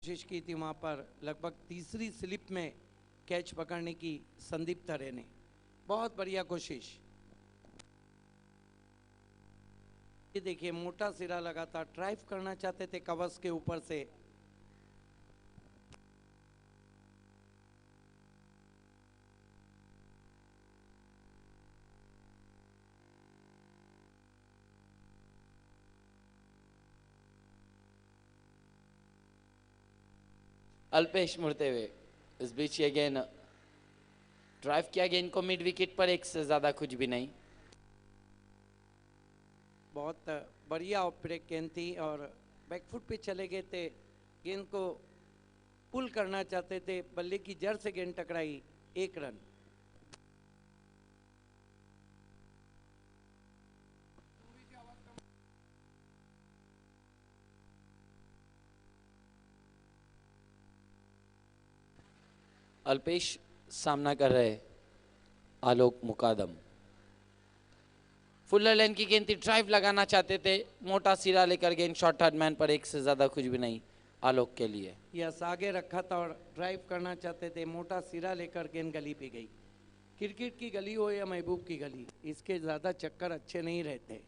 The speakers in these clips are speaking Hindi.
कोशिश की थी वहाँ पर लगभग तीसरी स्लिप में कैच पकड़ने की संदीप तरे ने, बहुत बढ़िया कोशिश। ये देखिए मोटा सिरा लगातार ड्राइव करना चाहते थे कवच के ऊपर से। अल्पेश मुड़ते हुए इस बीच ये गेंद ड्राइव किया, गेंद को मिड विकेट पर, एक से ज्यादा कुछ भी नहीं। बहुत बढ़िया ऑफ ब्रेक गेंद थी और बैकफुट पे चले गए थे, गेंद को पुल करना चाहते थे, बल्ले की जड़ से गेंद टकराई, 1 रन। अल्पेश सामना कर रहे आलोक मुकादम। फुल्लर लेन की गेंद थी, ड्राइव लगाना चाहते थे, मोटा सिरा लेकर गेंद शॉर्ट थर्ड मैन पर, एक से ज्यादा कुछ भी नहीं आलोक के लिए। यस आगे रखा था और ड्राइव करना चाहते थे, मोटा सिरा लेकर गेंद गली पे गई। क्रिकेट की गली हो या महबूब की गली, इसके ज्यादा चक्कर अच्छे नहीं रहते।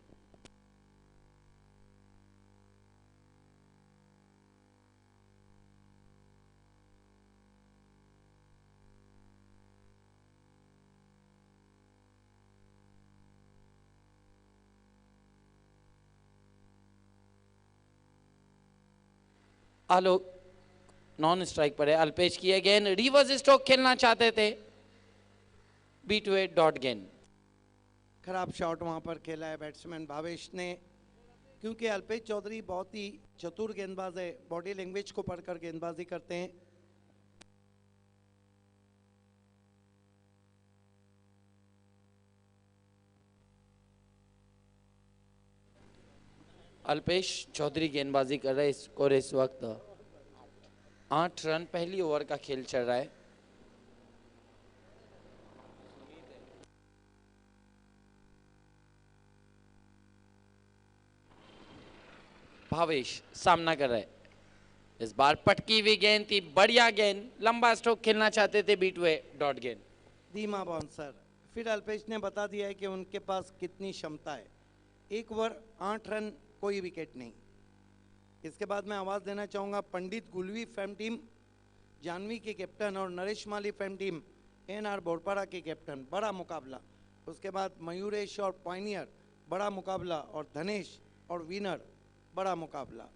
आलोक नॉन स्ट्राइक पर है। अल्पेश की गेंद, रिवर्स स्ट्रोक खेलना चाहते थे, B28 डॉट गेंद। खराब शॉट वहां पर खेला है बैट्समैन भावेश ने, क्योंकि अल्पेश चौधरी बहुत ही चतुर गेंदबाज है, बॉडी लैंग्वेज को पढ़कर गेंदबाजी करते हैं। अल्पेश चौधरी गेंदबाजी कर रहे, स्कोर इस वक्त 8 रन, पहली ओवर का खेल चल रहा है। भावेश सामना कर रहे, इस बार पटकी हुई गेंद थी, बढ़िया गेंद, लंबा स्ट्रोक खेलना चाहते थे, B28 डॉट गेंद। धीमा बाउंसर, फिर अल्पेश ने बता दिया है कि उनके पास कितनी क्षमता है। 1 ओवर 8 रन, कोई विकेट नहीं। इसके बाद मैं आवाज देना चाहूंगा पंडित गुलवी फैम टीम जानवी के कैप्टन और नरेश माली फैम टीम NR बोरपाड़ा के कैप्टन, बड़ा मुकाबला। उसके बाद मयूरेश और पाइनियर, बड़ा मुकाबला, और धनेश और विनर, बड़ा मुकाबला।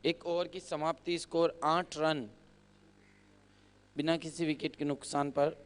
एक ओवर की समाप्ति, स्कोर 8 रन, बिना किसी विकेट के नुकसान पर।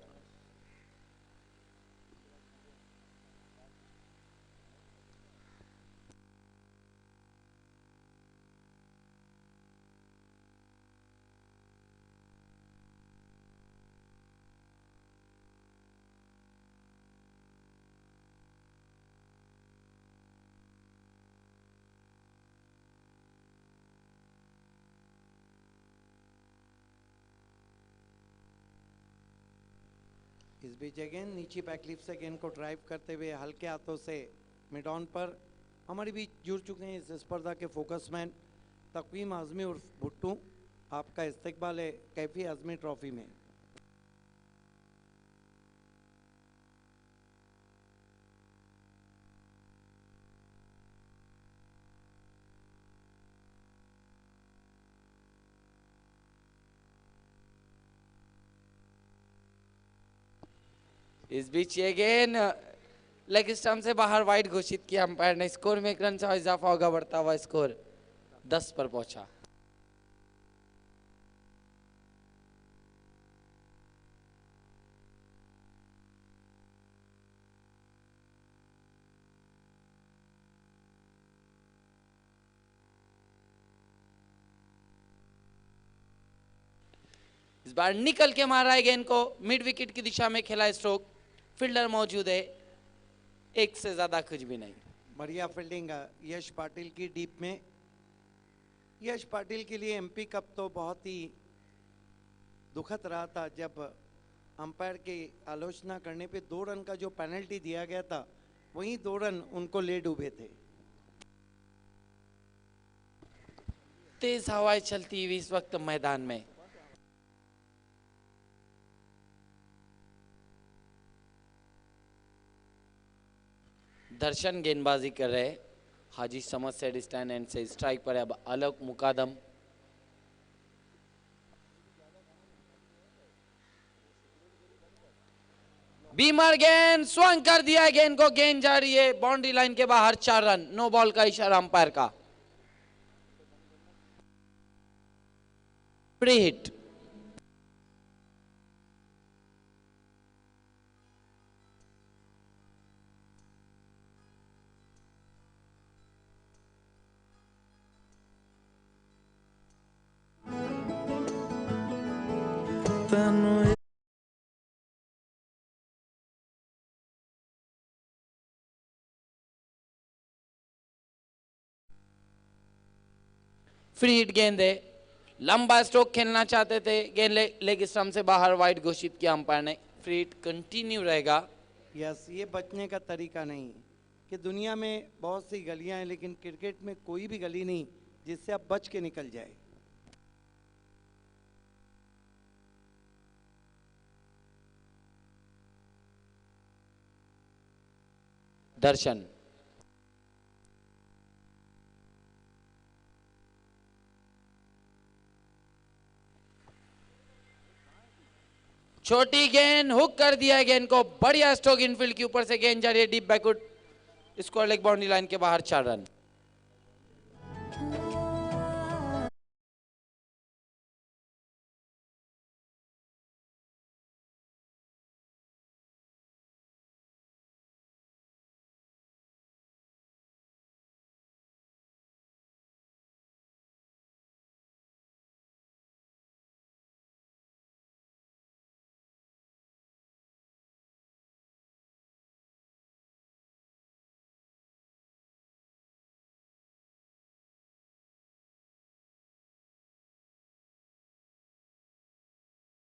इस बीच अगेन नीचे बैकलिफ से गेंद को ड्राइव करते हुए हल्के हाथों से मिड ऑन पर हमारे बीच जुड़ चुके हैं इस स्पर्धा के फोकसमैन तकवीम आजमी उर्फ भुट्टू। आपका इस्तकबाल है कैफी आजमी ट्रॉफी में। इस बीच ये गेंद लेग स्टंप से बाहर, वाइड घोषित किया अंपायर ने। स्कोर में 1 रन से इजाफा होगा, बढ़ता हुआ स्कोर 10 पर पहुंचा। इस बार निकल के मारा है गेंद को, मिड विकेट की दिशा में खेला स्ट्रोक, फील्डर मौजूद है, एक से ज्यादा कुछ भी नहीं। बढ़िया फील्डिंग यश पाटिल की डीप में। यश पाटिल के लिए एमपी कप तो बहुत ही दुखद रहा था, जब अंपायर की आलोचना करने पे 2 रन का जो पेनल्टी दिया गया था, वहीं 2 रन उनको ले डूबे थे। तेज हवाएं चलती हुई इस वक्त मैदान में। दर्शन गेंदबाजी कर रहे। हाजी समझ सेड स्टैंड एंड से स्ट्राइक पर है अब आलोक मुकादम। बीमर गेंद स्वंग कर दिया, गेंद को, गेंद जा रही है बाउंड्री लाइन के बाहर, 4 रन। नो बॉल का इशारा अंपायर का। Pre hit. फ्री हिट गेंद है, लंबा स्ट्रोक खेलना चाहते थे, गेंद लेग स्टंप से बाहर, वाइड घोषित किया अंपायर ने। फ्री हिट कंटिन्यू रहेगा। यस, ये बचने का तरीका नहीं कि दुनिया में बहुत सी गलियां हैं, लेकिन क्रिकेट में कोई भी गली नहीं जिससे आप बच के निकल जाए। दर्शन छोटी गेंद, हुक कर दिया है गेंद को, बढ़िया स्ट्रोक इनफील्ड के ऊपर से, गेंद जा रही है deep backward, square leg boundary line के बाहर, 4 रन।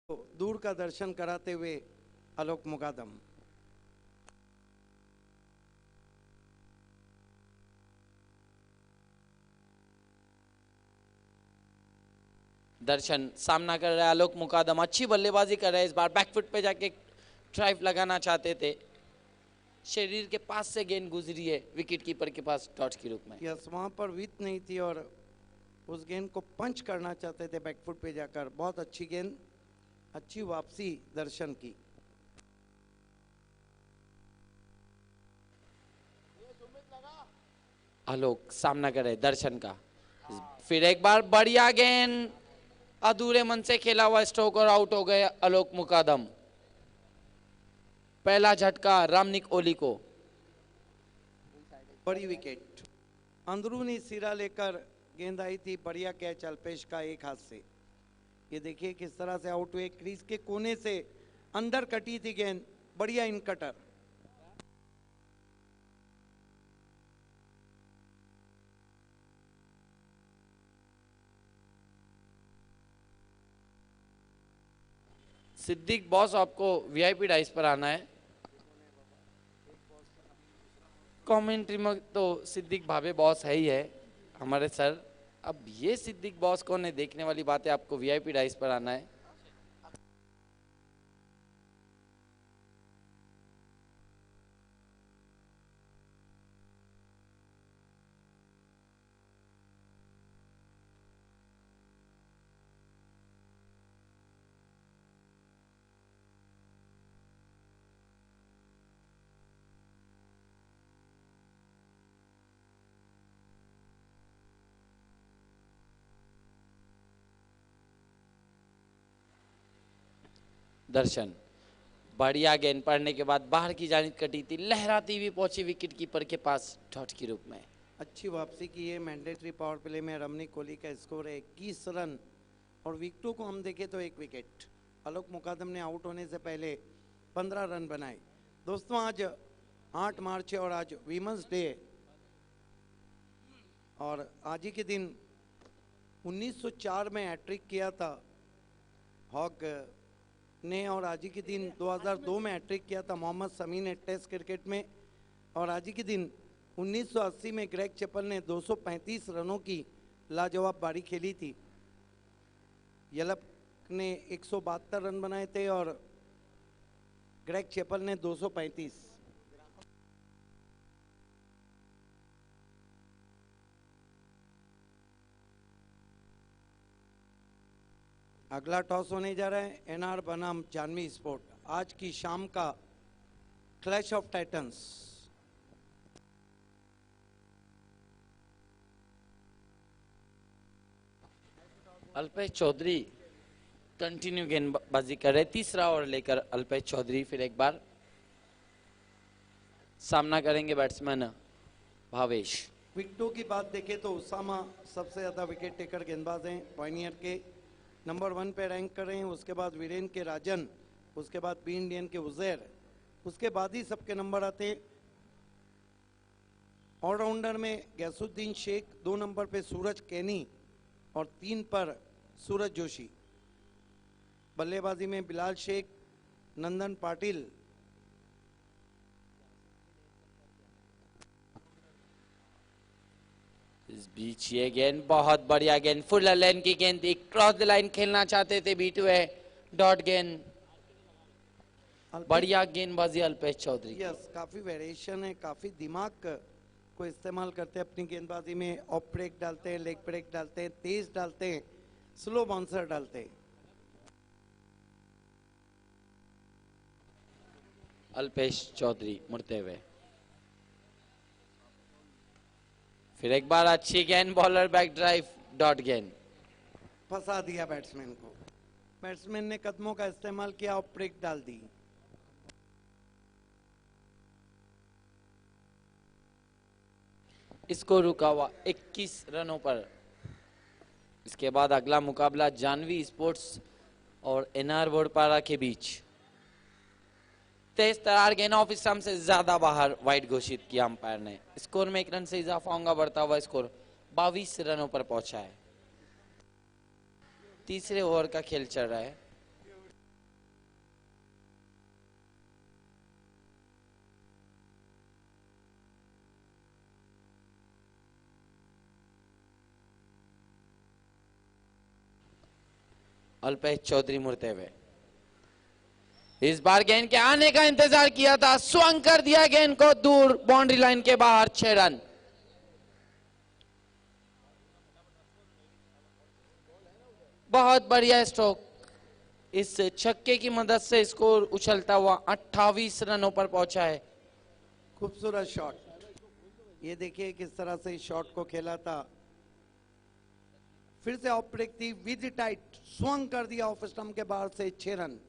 तो दूर का दर्शन कराते हुए आलोक मुकादम। दर्शन सामना कर रहा है आलोक मुकादम, अच्छी बल्लेबाजी कर रहे हैं इस बार, बैकफुट पे जाके ड्राइव लगाना चाहते थे, शरीर के पास से गेंद गुजरी है विकेट कीपर के पास डॉट के रूप में। यस, वहां पर विथ नहीं थी और उस गेंद को पंच करना चाहते थे बैकफुट पे जाकर। बहुत अच्छी गेंद, अच्छी वापसी दर्शन की। आलोक सामना करे दर्शन का, फिर एक बार बढ़िया गेंद, अधूरे मन से खेला हुआ स्ट्रोक और आउट हो गए आलोक मुकादम। पहला झटका रामनिक ओली को। बड़ी विकेट, अंदरूनी सिरा लेकर गेंद आई थी, बढ़िया कैच अल्पेश का एक हाथ से। ये देखिए किस तरह से आउट हुए, क्रीज के कोने से अंदर कटी थी गेंद, बढ़िया इन कटर। सिद्दीक बॉस, आपको वीआईपी डाइस पर आना है। कमेंट्री में तो सिद्दीक भावे बॉस है ही है हमारे सर, अब ये सिद्दीक बॉस कौन है देखने वाली बात है, आपको वीआईपी डाइस पर आना है। दर्शन बढ़िया गेंद पड़ने के बाद बाहर की जानिब कटी थी, लहराती हुई पहुंची विकेट कीपर के पास डॉट के रूप में। अच्छी वापसी की है। मैंडेटरी पावर प्ले में रमनीक कोहली का स्कोर है 21 रन और विकेटों को हम देखें तो 1 विकेट। आलोक मुकादम ने आउट होने से पहले 15 रन बनाए। दोस्तों आज 8 मार्च है और आज वीमेंस डे और आज ही के दिन 1904 में हैट्रिक किया था हॉक ने, और आज ही के दिन 2002 में हैट्रिक किया था मोहम्मद शमी ने टेस्ट क्रिकेट में, और आज ही के दिन 1980 में ग्रेग चैपल ने 235 रनों की लाजवाब पारी खेली थी। यलप ने 172 रन बनाए थे और ग्रेग चैपल ने 235। अगला टॉस होने जा रहा है एनआर बनाम जानवी स्पोर्ट, आज की शाम का clash of titans. Alpesh Chaudhary continue गेंदबाजी कर रहे, तीसरा ओवर लेकर अल्पेश चौधरी फिर एक बार सामना करेंगे बैट्समैन भावेश। विकेटों की बात देखें तो उसामा सबसे ज्यादा विकेट टेकर गेंदबाज हैं, पायनियर के नंबर 1 पे रैंक कर रहे हैं, उसके बाद वीरेन के राजन, उसके बाद बी इंडियन के उजैर, उसके बाद ही सबके नंबर आते हैं। ऑलराउंडर में गैसुद्दीन शेख, 2 नंबर पे सूरज कैनी और 3 पर सूरज जोशी। बल्लेबाजी में बिलाल शेख, नंदन पाटिल, इस बीच ये गेंद बहुत बढ़िया गेंद, फुल लाइन की गेंद, एक क्रॉस द लाइन खेलना चाहते थे, बीट हुए डॉट गेंद, बढ़िया गेंदबाजी अल्पेश चौधरी। यस, काफी वेरिएशन है, काफी दिमाग को इस्तेमाल करते हैं अपनी गेंदबाजी में। ऑफ ब्रेक डालते हैं, लेग ब्रेक डालते हैं, तेज डालते हैं, स्लो बाउंसर डालते हैं। अल्पेश चौधरी मुड़ते हुए फिर एक बार अच्छी गेंद, बॉलर बैक ड्राइव, डॉट गेंद, फंसा दिया बैट्समैन को। बैट्समैन ने कदमों का इस्तेमाल किया, ऑफ ब्रेक डाल दी। इसको रुका हुआ 21 रनों पर। इसके बाद अगला मुकाबला जानवी स्पोर्ट्स और एनआर बोरपारा के बीच। तेज तरार गेंद ऑफ स्टंप से ज्यादा बाहर, वाइड घोषित किया अंपायर ने। स्कोर में 1 रन से इजाफा होगा, बढ़ता हुआ स्कोर 22 रनों पर पहुंचा है। तीसरे ओवर का खेल चल रहा है। अल्पेश चौधरी मुड़ते हुए इस बार गेंद के आने का इंतजार किया था, स्वंग कर दिया गेंद को दूर, बाउंड्री लाइन के बाहर, 6 रन। बहुत बढ़िया स्ट्रोक, इस छक्के की मदद से स्कोर उछलता हुआ 28 रनों पर पहुंचा है। खूबसूरत शॉट, ये देखिए किस तरह से इस शॉट को खेला था। फिर से ऑफ ब्रेक थी, विद टाइट स्वंग कर दिया ऑफ स्टंप के बाहर से, 6 रन।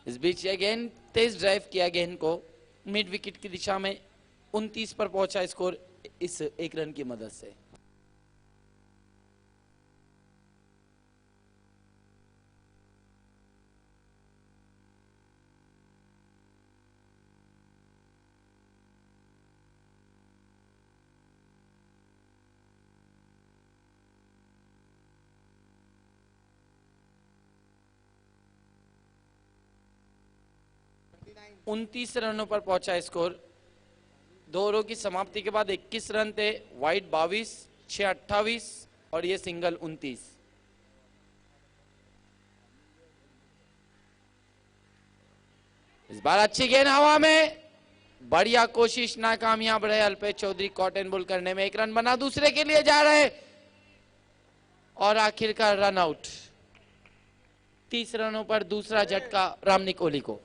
इस बीच यह गेंद तेज ड्राइव किया गेंद को मिड विकेट की दिशा में, 29 पर पहुंचा स्कोर इस 1 रन की मदद से। उनतीस रनों पर पहुंचा स्कोर। 2 ओवरों की समाप्ति के बाद 21 रन थे, वाइड 22, 6 28 और ये सिंगल 29। इस बार अच्छी गेंद हवा में, बढ़िया कोशिश नाकामयाब रहे Alpesh Chaudhary caught and bowled करने में। 1 रन बना, दूसरे के लिए जा रहे, और आखिरकार रन आउट। 30 रनों पर दूसरा झटका रामनी कोहली को।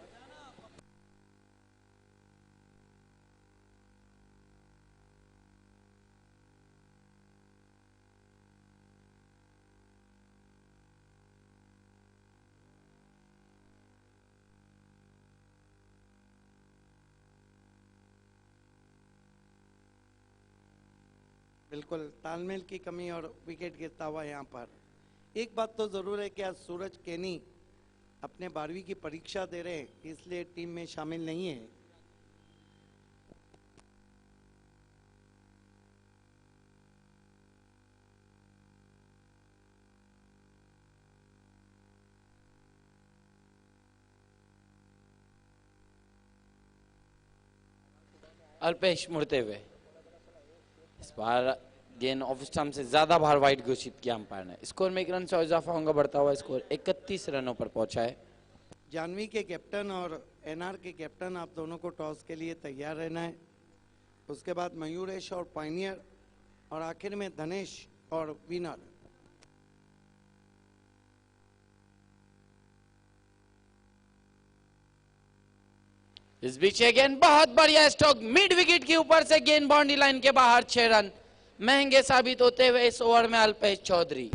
बिल्कुल तालमेल की कमी और विकेट गिरता हुआ यहाँ पर। एक बात तो जरूर है कि आज सूरज केनी अपने 12वीं की परीक्षा दे रहे हैं, इसलिए टीम में शामिल नहीं है। अल्पेश मुड़ते हुए। इस बार गेंद ऑफ स्टंप से ज्यादा बार वाइड घोषित किया अंपायर ने। स्कोर में 1 रन से इजाफा होगा, बढ़ता हुआ स्कोर 31 रनों पर पहुंचा है। जानवी के कैप्टन और एनआर के कैप्टन, आप दोनों को टॉस के लिए तैयार रहना है। उसके बाद मयूरेश और पाइनियर, और आखिर में धनेश और विनर। इस बीच गेंद बहुत बढ़िया स्ट्रोक, मिड विकेट के ऊपर से गेंद बाउंड्री लाइन के बाहर। 6 रन महंगे साबित होते हुए इस ओवर में Alpesh Chaudhary.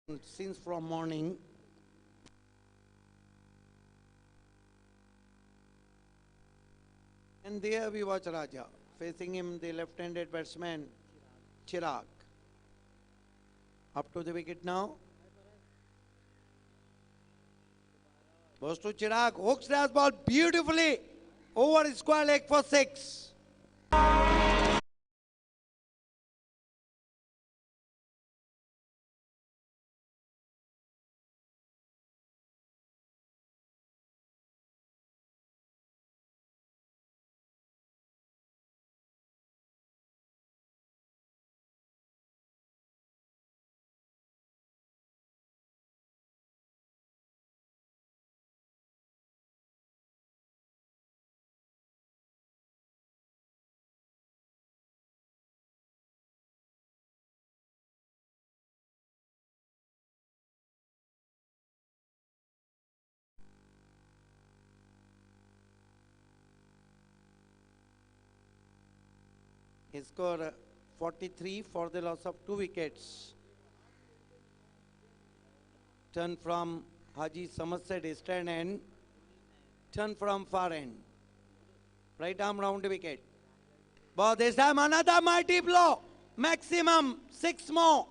Since from morning, and there we watch Raja. Facing him, the left-handed batsman, Chirag. Up to the wicket now. Goes to Chirag, hooks that ball beautifully over square leg for 6. Score 43 for the loss of 2 wickets. Turn from Haji Samasad stand end. Turn from far end. Right arm round wicket. But this time another mighty blow. Maximum 6 more.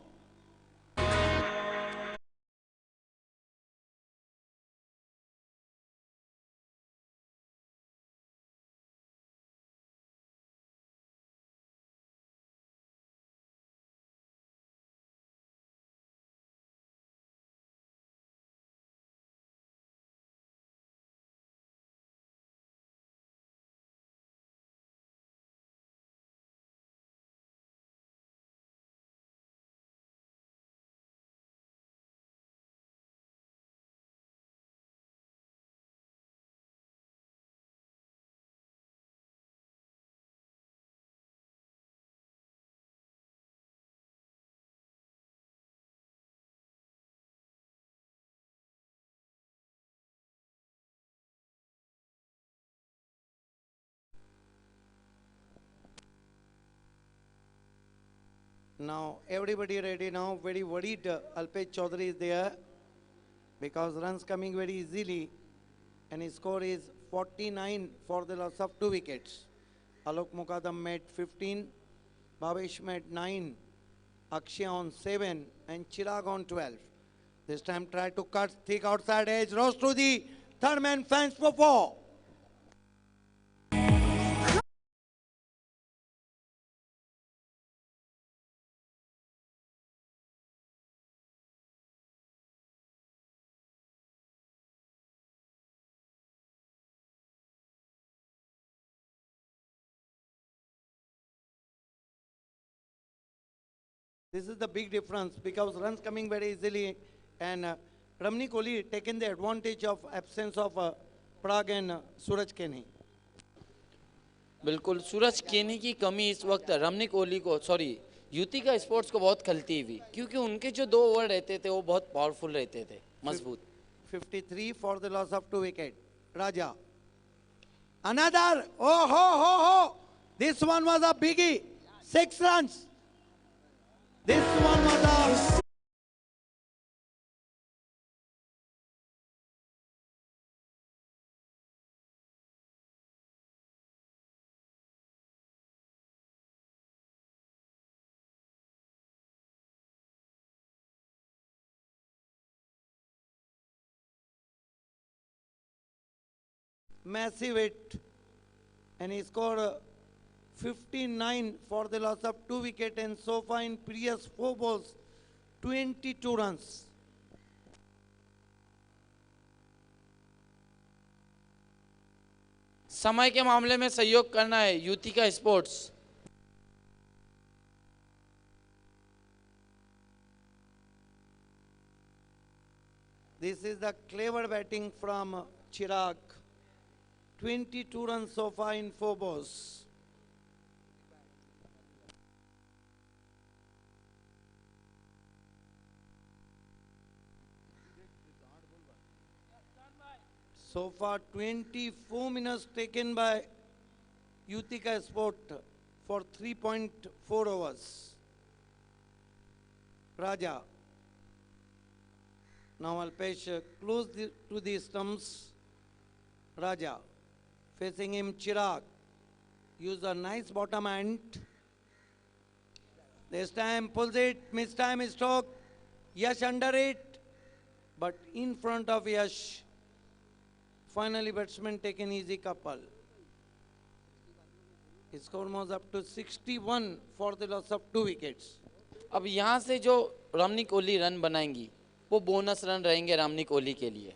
Now everybody ready now, very worried. Alpesh Chaudhary is there because runs coming very easily and his score is 49 for the loss of 2 wickets. Alok Mukadam made 15, Bhavesh made 9, Akshay on 7 and Chirag on 12. This time try to cut thick outside edge, rose to the third man fence for 4. This is the big difference because runs coming very easily and Ramni Kohli taken the advantage of absence of Prag and Suraj Keni. बिल्कुल सूरज केनी की कमी इस वक्त रमनी कोहली को युतिका स्पोर्ट्स को बहुत खलती हुई क्योंकि उनके जो 2 ओवर रहते थे वो बहुत पावरफुल रहते थे मजबूत 53 for the loss of 2 wicket. Raja. Another. Oh ho. This one was a biggie. 6 runs. This one was a... massive hit and he scored 59 for the loss of 2 wicket and so far in previous 4 balls 22 runs. समय के मामले में सहयोग करना है Yutika sports. This is the clever batting from Chirag. 22 runs so far in 4 balls. So far 24 minutes taken by Yutika Sport for 3.4 overs. Raja. Now Alpesh close to the stumps. Raja. Facing him Chirag. Use a nice bottom end. This time pulls it, miss time stroke. Yash under it. But in front of Yash. Finally batsman taken easy couple. His score was up to 61 for the loss of 2 wickets. अब यहाँ से जो रमनी कोहली रन बनाएंगी वो बोनस रन रहेंगे रमनी कोहली के लिए.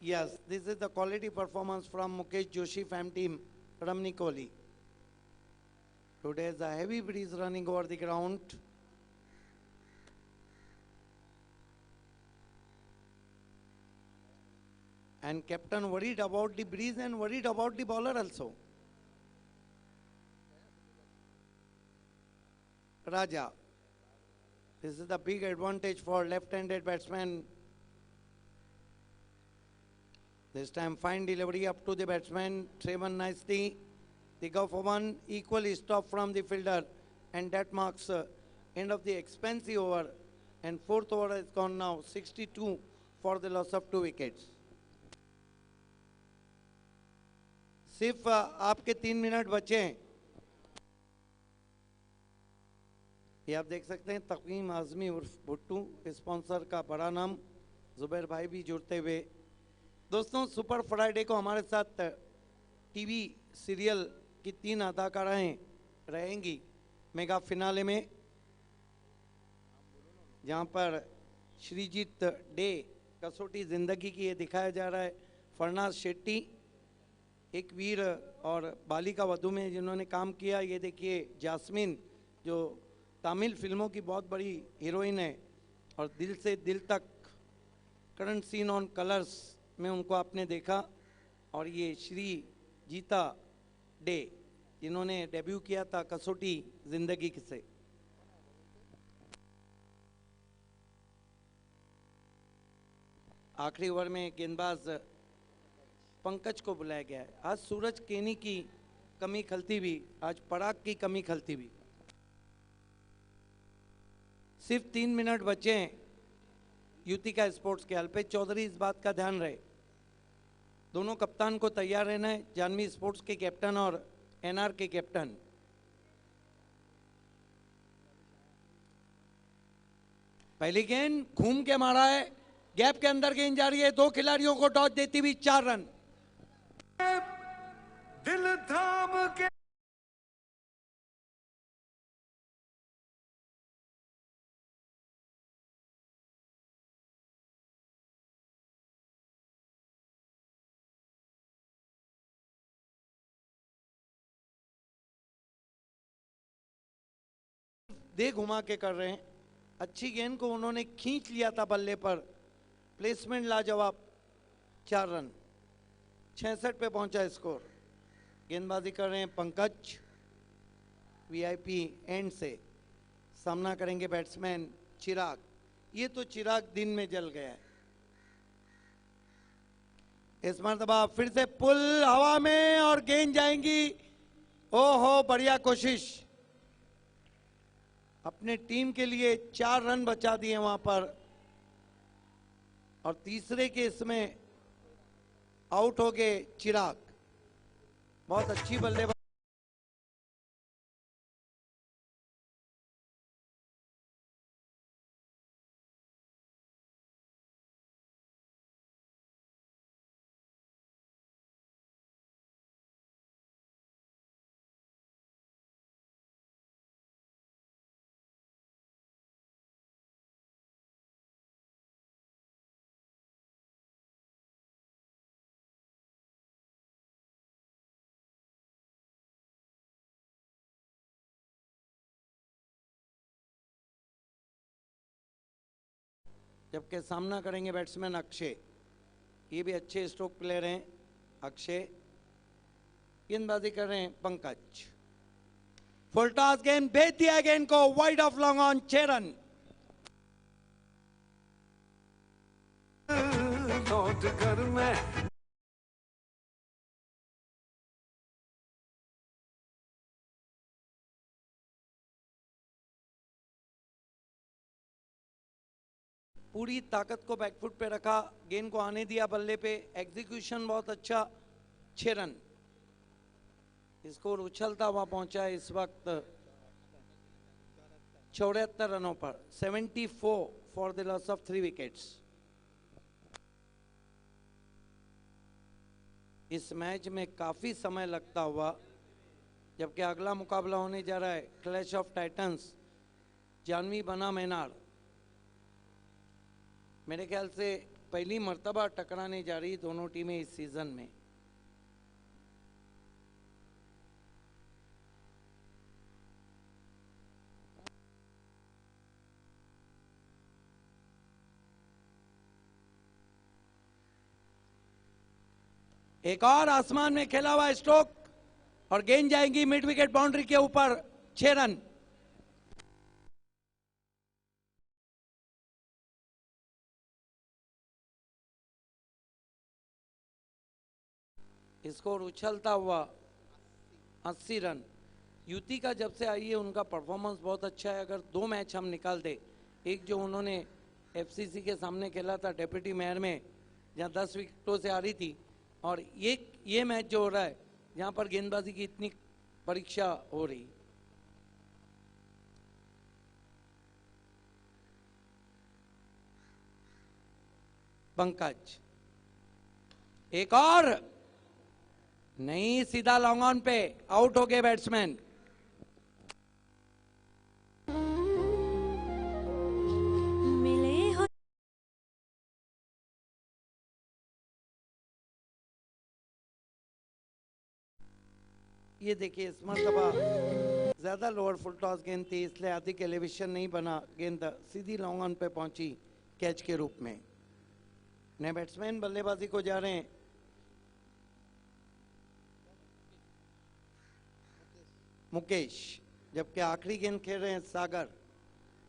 Yes, this is the quality performance from Mukesh Joshi fam team, Ramni Kohli. Today is a heavy breeze running over the ground. And captain worried about the breeze and worried about the bowler also. Raja. This is the big advantage for left-handed batsman. This time fine delivery up to the batsman. Treven nicely. They go for one. Equal stop from the fielder. and that marks end of the expensive over, and fourth over has gone now 62 for the loss of 2 wickets. सिर्फ आपके 3 मिनट बचे हैं। ये आप देख सकते हैं तकीम आजमी उर्फ भुट्टू, स्पॉन्सर का बड़ा नाम, जुबैर भाई भी जुड़ते हुए। दोस्तों, सुपर फ्राइडे को हमारे साथ टीवी सीरियल की 3 अदाकाराएं रहेंगी मेगा फिनाले में, जहां पर श्रीजीत डे कसौटी जिंदगी की ये दिखाया जा रहा है। फरनाज शेट्टी एक वीर और बालिका वधू में जिन्होंने काम किया, ये देखिए जास्मिन जो तमिल फिल्मों की बहुत बड़ी हीरोइन है और दिल से दिल तक, करंट सीन ऑन कलर्स में उनको आपने देखा। और ये श्री जीता डे जिन्होंने डेब्यू किया था कसौटी जिंदगी से। आखिरी ओवर में गेंदबाज पंकज को बुलाया गया है। आज सूरज केनी की कमी खलती भी, आज पराग की कमी खलती भी। सिर्फ 3 मिनट बचे हैं युतिका स्पोर्ट्स के। अल्पेश चौधरी इस बात का ध्यान रहे, दोनों कप्तान को तैयार रहना है, जानवी स्पोर्ट्स के कैप्टन और एनआर के कैप्टन। पहली गेंद घूम के मारा है, गैप के अंदर गेंद जा रही है, 2 खिलाड़ियों को डॉट देती हुई 4 रन। दिल थाम के दे घुमा के कर रहे हैं। अच्छी गेंद को उन्होंने खींच लिया था बल्ले पर, प्लेसमेंट लाजवाब, 4 रन। 66 पे पहुंचा स्कोर। गेंदबाजी कर रहे हैं पंकज, वीआईपी एंड से। सामना करेंगे बैट्समैन चिराग। ये तो चिराग दिन में जल गया है। इस मरतबा फिर से पुल हवा में और गेंद जाएंगी। ओहो, बढ़िया कोशिश। अपने टीम के लिए 4 रन बचा दिए वहां पर, और तीसरे के इसमें आउट हो गए चिराग। बहुत अच्छी बल्लेबाजी। जबकि सामना करेंगे बैट्समैन अक्षय। ये भी अच्छे स्ट्रोक प्लेयर हैं अक्षय। गेंदबाजी कर रहे हैं पंकज। फुल टॉस गेंद भेज दिया गेंद को wide of long on, 6 run. लौट कर मैं पूरी ताकत को बैकफुट पे रखा, गेंद को आने दिया बल्ले पे, एग्जीक्यूशन बहुत अच्छा, 6 रन। स्कोर उछलता हुआ पहुंचा है इस वक्त 74 रनों पर, 74 for the loss of 3 wickets. इस मैच में काफी समय लगता हुआ, जबकि अगला मुकाबला होने जा रहा है क्लैश ऑफ टाइटंस, जानवी बनाम एनआर। मेरे ख्याल से पहली मर्तबा टकराने जा रही दोनों टीमें इस सीजन में। एक और आसमान में खेला हुआ स्ट्रोक और गेंद जाएंगी मिड विकेट बाउंड्री के ऊपर, 6 रन। स्कोर उछलता हुआ 80 रन। युति का जब से आई है उनका परफॉर्मेंस बहुत अच्छा है। अगर 2 मैच हम निकाल दे, एक जो उन्होंने एफसीसी के सामने खेला था डेप्यूटी मेयर में, जहां 10 विकेटों से हारी थी, और ये मैच जो हो रहा है जहां पर गेंदबाजी की इतनी परीक्षा हो रही। पंकज एक और नहीं, सीधा लॉन्ग ऑन पे आउट हो गए बैट्समैन। मिले हो ये देखिए इस मरतबा ज्यादा लोअर फुल टॉस गेंद थी, इसलिए अधिक एलिवेशन नहीं बना, गेंद सीधी लॉन्ग ऑन पे पहुंची कैच के रूप में। नए बैट्समैन बल्लेबाजी को जा रहे हैं मुकेश, जबकि आखिरी गेंद खेल रहे हैं सागर।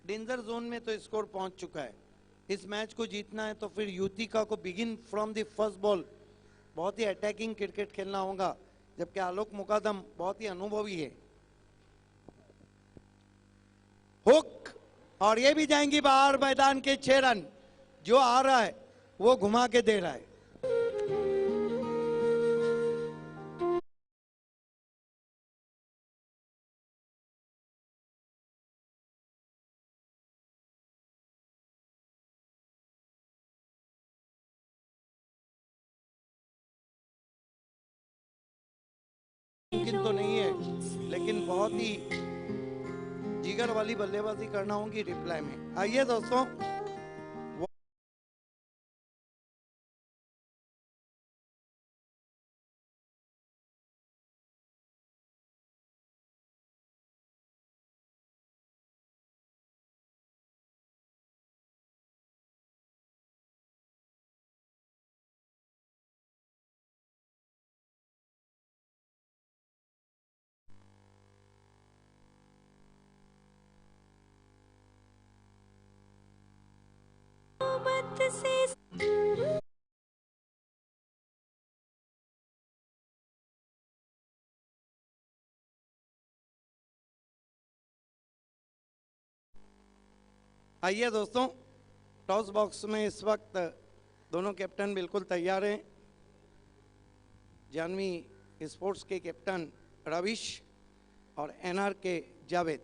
डेंजर जोन में तो स्कोर पहुंच चुका है। इस मैच को जीतना है तो फिर युतिका को begin from the first ball बहुत ही अटैकिंग क्रिकेट खेलना होगा, जबकि आलोक मुकादम बहुत ही अनुभवी है। हुक, और ये भी जाएंगी बाहर मैदान के 6 रन। जो आ रहा है वो घुमा के दे रहा है। मुमकिन तो नहीं है, लेकिन बहुत ही जिगर वाली बल्लेबाजी करना होगी रिप्लाई में। आइए दोस्तों, मोहब्बत से आइए दोस्तों, टॉस बॉक्स में इस वक्त दोनों कैप्टन बिल्कुल तैयार हैं। जानवी स्पोर्ट्स के कैप्टन रविश और एनआर के जावेद।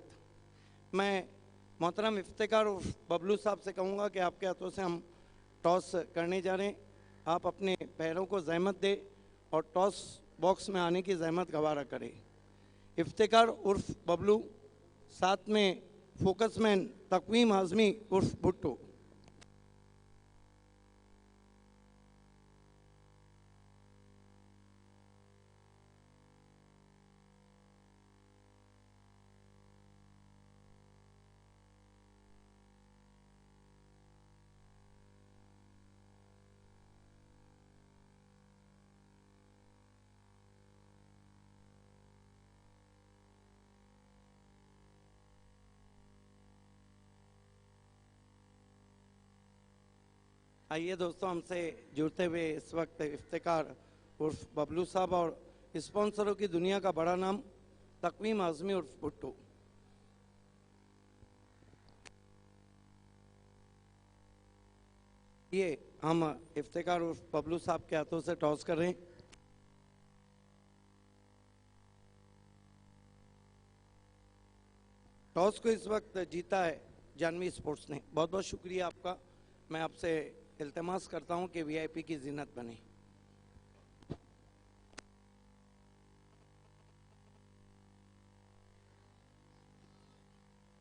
मैं मोहतरम इफ्तिकार और बबलू साहब से कहूँगा कि आपके हाथों से हम टॉस करने जा रहे हैं। आप अपने पैरों को जहमत दें और टॉस बॉक्स में आने की जहमत गवारा करें। इफ्तिकार उर्फ बबलू, साथ में फोकसमैन तकवीम आजमी उर्फ भुट्टो। आइए दोस्तों, हमसे जुड़ते हुए इस वक्त इफ्तिकार उर्फ बबलू साहब और स्पॉन्सरों की दुनिया का बड़ा नाम तकवीम आजमी उर्फ भुट्टो। ये हम इफ्तिकार उर्फ बबलू साहब के हाथों से टॉस कर रहे हैं। टॉस को इस वक्त जीता है जानवी स्पोर्ट्स ने। बहुत बहुत शुक्रिया आपका। मैं आपसे इल्तिमास करता हूं कि वीआईपी की जीनत बने।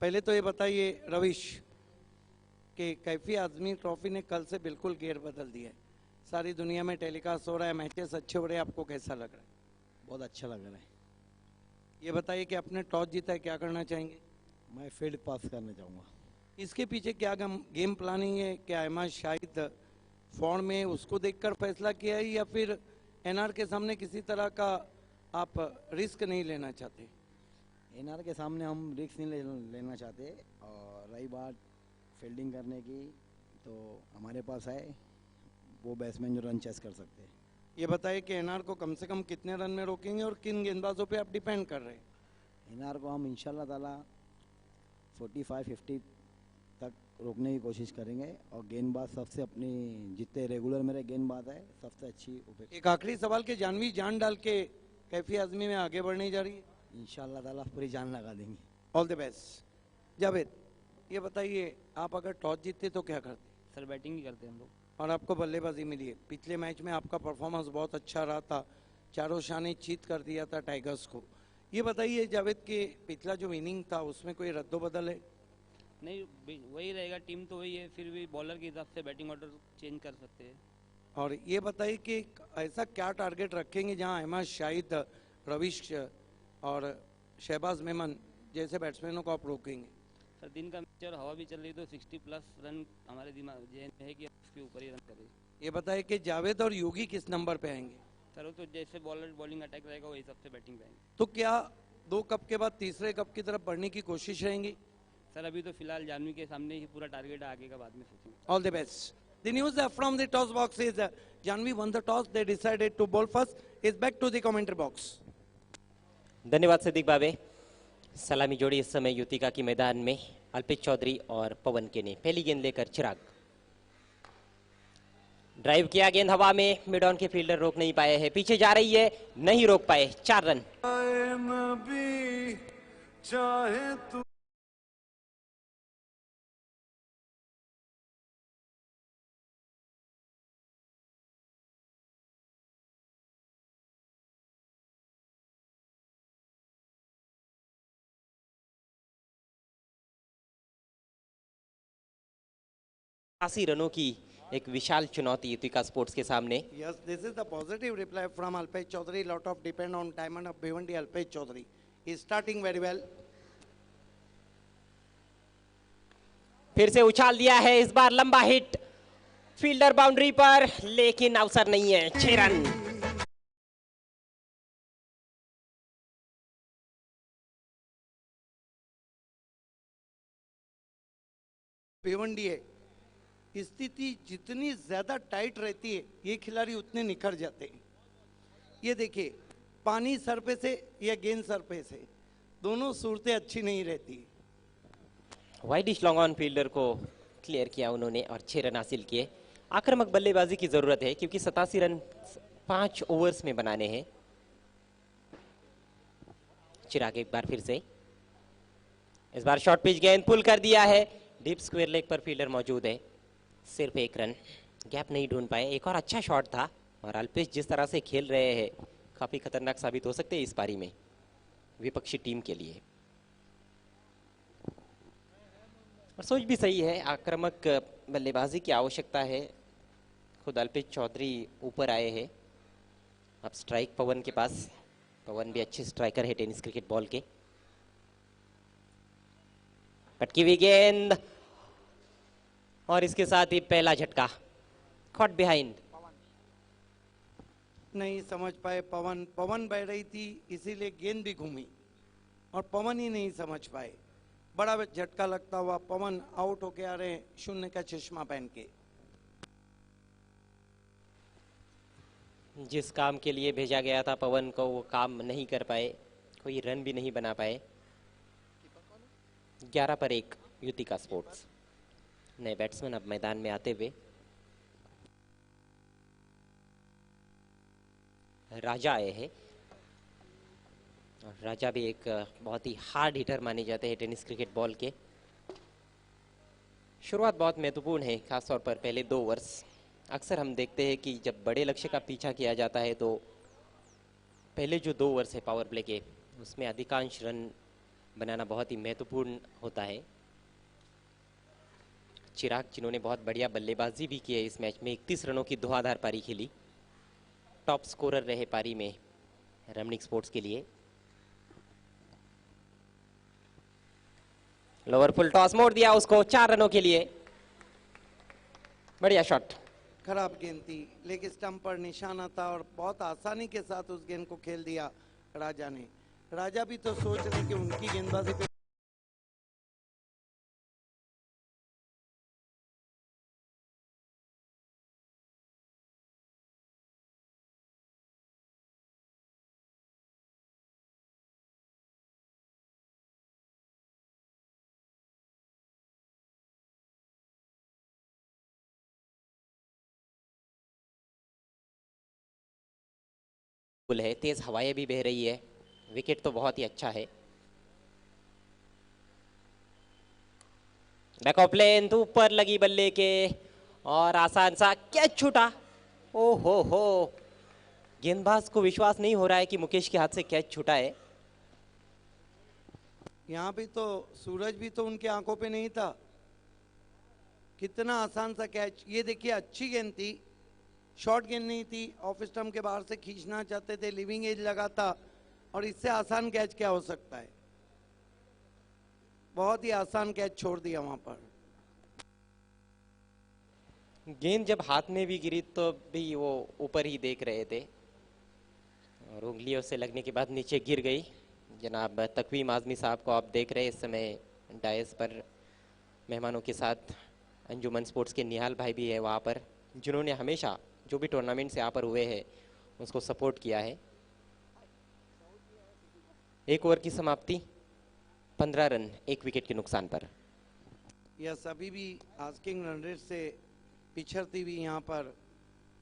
पहले तो ये बताइए रविश कि कैफी आजमी ट्रॉफी ने कल से बिल्कुल गेयर बदल दिया है। सारी दुनिया में टेलीकास्ट हो रहा है, मैचेस अच्छे हो रहे हैं, आपको कैसा लग रहा है? बहुत अच्छा लग रहा है। ये बताइए कि आपने टॉस जीता है, क्या करना चाहेंगे? मैं फील्ड पास करना चाहूँगा। इसके पीछे क्या गेम प्लानिंग है? क्या अहमद शाहिद फॉर्म में उसको देखकर फैसला किया है, या फिर एनआर के सामने किसी तरह का आप रिस्क नहीं लेना चाहते? एनआर के सामने हम रिस्क नहीं लेना चाहते, और रही बात फील्डिंग करने की, तो हमारे पास है वो बैट्समैन जो रन चेस कर सकते हैं। ये बताइए कि एनआर को कम से कम कितने रन में रोकेंगे और किन गेंदबाजों पे आप डिपेंड कर रहे हैं? इनार को हम इंशाल्लाह ताला 45-50 तक रोकने की कोशिश करेंगे और गेंदबाज सबसे अपनी जितने रेगुलर मेरे गेंदबाज है सबसे अच्छी उपेक्षा एक आखिरी सवाल के जानवी जान डाल के कैफी आजमी में आगे बढ़ने जा रही है। इंशाल्लाह ताला पूरी जान लगा देंगे। All the best. जावेद, ये बताइए आप अगर टॉस जीतते तो क्या करते? सर बैटिंग ही करते हैं हम लोग। और आपको बल्लेबाजी मिली है। पिछले मैच में आपका परफॉर्मेंस बहुत अच्छा रहा था, चारों शाने चीत कर दिया था टाइगर्स को। ये बताइए जावेद कि पिछला जो इनिंग था उसमें कोई रद्दोबदल है? नहीं, वही रहेगा, टीम तो वही है, फिर भी बॉलर के हिसाब से बैटिंग ऑर्डर चेंज कर सकते हैं। और ये बताइए कि ऐसा क्या टारगेट रखेंगे जहां अहमद शाहिद, रविश और शहबाज मेमन जैसे बैट्समैनों को आप रोकेंगे? सर दिन का मैच और हवा भी चल रही तो 60 प्लस रन हमारे दिमाग जहन में है कि उसके ऊपर ही रन करें। ये बताइए कि जावेद और योगी किस नंबर पे आएंगे? सर वो तो जैसे बॉलर बॉलिंग अटैक रहेगा वही हिसाब से बैटिंग पे आएंगे। तो क्या 2 कप के बाद तीसरे कप की तरफ बढ़ने की कोशिश रहेंगी? सर अभी तो फिलहाल जानवी के सामने ही पूरा टारगेट है, आगे का बाद में सोचेंगे। All the best. The news from the toss box is Janvi won the toss. They decided to bowl first. Is back to the commentary box. धन्यवाद सिद्दीक बाबे। सलामी जोड़ी इस समय युतिका की मैदान में अल्पित चौधरी और पवन के ने पहली गेंद लेकर चिराग ड्राइव किया, गेंद हवा में, मिड ऑन के फील्डर रोक नहीं पाए हैं, पीछे जा रही है, नहीं रोक पाए, 4 रन। आए नबी चाहे तू रनों की एक विशाल चुनौती युतिका स्पोर्ट्स के सामने। Yes, this is the positive reply from Alpesh Chaudhary. Lot of depend on diamond of Bhiwandi Alpesh Chaudhary. He is starting very well. फिर से उछाल दिया है, इस बार लंबा हिट, फील्डर बाउंड्री पर, लेकिन अवसर नहीं है, 6 रन। भिवंडी है, स्थिति जितनी ज्यादा टाइट रहती है ये खिलाड़ी उतने निखर जाते हैं। ये देखिए, पानी सर पे से या गेंद सर पे से, दोनों सूरतें अच्छी नहीं रहती। वाइडिश लॉन्ग ऑन फील्डर को क्लियर किया उन्होंने और 6 रन हासिल किए। आक्रामक बल्लेबाजी की जरूरत है क्योंकि 87 रन 5 ओवर्स में बनाने हैं। चिराग एक बार फिर से, इस बार शॉर्ट पिच गेंद पुल कर दिया है, डीप स्क्वायर लेग पर फील्डर मौजूद है, सिर्फ 1 रन, गैप नहीं ढूंढ पाए। एक और अच्छा शॉट था और अल्पेश जिस तरह से खेल रहे हैं काफी खतरनाक साबित हो सकते हैं इस पारी में विपक्षी टीम के लिए। और सोच भी सही है, आक्रामक बल्लेबाजी की आवश्यकता है। खुद अल्पेश चौधरी ऊपर आए हैं। अब स्ट्राइक पवन के पास, पवन भी अच्छे स्ट्राइकर है टेनिस क्रिकेट बॉल के। पटकी हुई गेंद और इसके साथ ही पहला झटका, कॉट बिहाइंड। नहीं समझ पाए पवन, पवन बह रही थी इसीलिए गेंद भी घूमी और पवन ही नहीं समझ पाए। बड़ा झटका लगता हुआ पवन आउट होके आ रहे हैं शून्य का चश्मा पहन के। जिस काम के लिए भेजा गया था पवन को वो काम नहीं कर पाए, कोई रन भी नहीं बना पाए। 11 पर 1 युतिका स्पोर्ट्स। नए बैट्समैन अब मैदान में आते हुए, राजा आए हैं और राजा भी एक बहुत ही हार्ड हिटर माने जाते हैं टेनिस क्रिकेट बॉल के। शुरुआत बहुत महत्वपूर्ण है, खासतौर पर पहले 2 ओवर्स। अक्सर हम देखते हैं कि जब बड़े लक्ष्य का पीछा किया जाता है तो पहले जो 2 ओवर्स है पावर प्ले के, उसमें अधिकांश रन बनाना बहुत ही महत्वपूर्ण होता है। चिराग जिन्होंने बहुत बढ़िया बल्लेबाजी भी की है इस मैच में, 31 रनों की धुआंधार पारी खेली, टॉप स्कोरर रहे पारी में रमणीक स्पोर्ट्स के लिए। लोअर फुल टॉस मोड़ दिया उसको 4 रनों के लिए, बढ़िया शॉट। खराब गेंद थी, लेग स्टंप पर निशाना था और बहुत आसानी के साथ उस गेंद को खेल दिया राजा ने। राजा भी तो सोच रहे कि उनकी गेंदबाजी पे पुल है, तेज हवाएं भी बह रही है, विकेट तो बहुत ही अच्छा है। बैक ऑफ लेन तो ऊपर लगी बल्ले के और आसान सा कैच छूटा। ओ हो, गेंदबाज को विश्वास नहीं हो रहा है कि मुकेश के हाथ से कैच छूटा है। यहाँ भी तो सूरज भी तो उनके आंखों पे नहीं था। कितना आसान सा कैच, ये देखिए अच्छी गेंद थी, शॉर्ट गेंद नहीं थी, ऑफ स्टंप के बाहर से खींचना चाहते थे, लिविंग एज लगा था, और इससे आसान कैच क्या हो सकता है। बहुत ही आसान कैच छोड़ दिया वहां पर। गेंद जब हाथ में भी गिरी तो भी वो ऊपर ही देख रहे थे और उंगलियों से लगने के बाद नीचे गिर गई। जनाब तकवीम आजमी साहब को आप देख रहे हैं इस समय डायस पर, मेहमानों के साथ अंजुमन स्पोर्ट्स के निहाल भाई भी है वहाँ पर, जिन्होंने हमेशा जो भी टूर्नामेंट्स यहाँ पर हुए हैं उसको सपोर्ट किया है। एक ओवर की समाप्ति, 15 रन 1 विकेट के नुकसान पर। यस, अभी भी आस्किंग रन रेट से पिछड़ती हुई यहाँ पर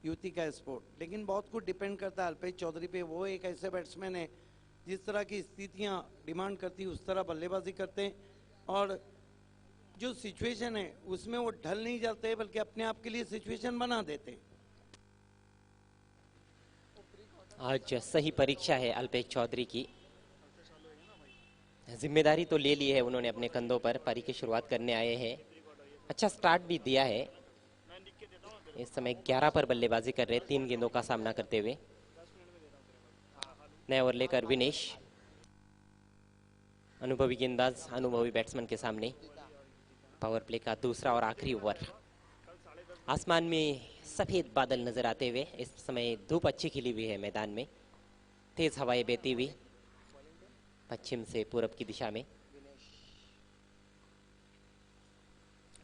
युति का स्पोर्ट, लेकिन बहुत कुछ डिपेंड करता है अल्पेश चौधरी पे। वो एक ऐसे बैट्समैन है जिस तरह की स्थितियाँ डिमांड करती उस तरह बल्लेबाजी करते हैं, और जो सिचुएशन है उसमें वो ढल नहीं जाते बल्कि अपने आप के लिए सिचुएशन बना देते। आज सही परीक्षा है अल्पेश चौधरी की, जिम्मेदारी तो ले ली है उन्होंने अपने कंधों पर, पारी की शुरुआत करने आए हैं। अच्छा स्टार्ट भी दिया है। इस समय 11 पर बल्लेबाजी कर रहे, 3 गेंदों का सामना करते हुए। नया ओवर लेकर विनेश, अनुभवी गेंदबाज अनुभवी बैट्समैन के सामने। पावर प्ले का दूसरा और आखिरी ओवर। आसमान में सफेद बादल नजर आते हुए, इस समय धूप अच्छी खिली हुई है मैदान में, तेज हवाएं बहती हुई पश्चिम से पूरब की दिशा में।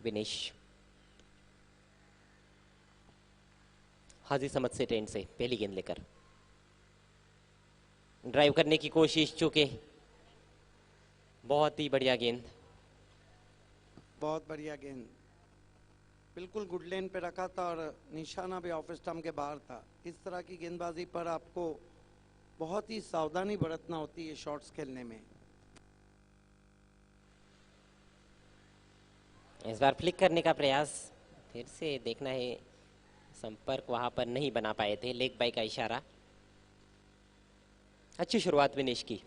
विनेश हाजी समझ से ट्रेंड से पहली गेंद लेकर ड्राइव करने की कोशिश, चूके बहुत ही बढ़िया गेंद, बहुत बढ़िया गेंद, बिल्कुल गुड लेन पे रखा था और निशाना भी ऑफ स्टंप के बाहर था। इस तरह की गेंदबाजी पर आपको बहुत ही सावधानी बरतना होती है शॉट्स खेलने में। इस बार फ्लिक करने का प्रयास, फिर से देखना है, संपर्क वहां पर नहीं बना पाए थे, लेग बाई का इशारा। अच्छी शुरुआत विनेश की।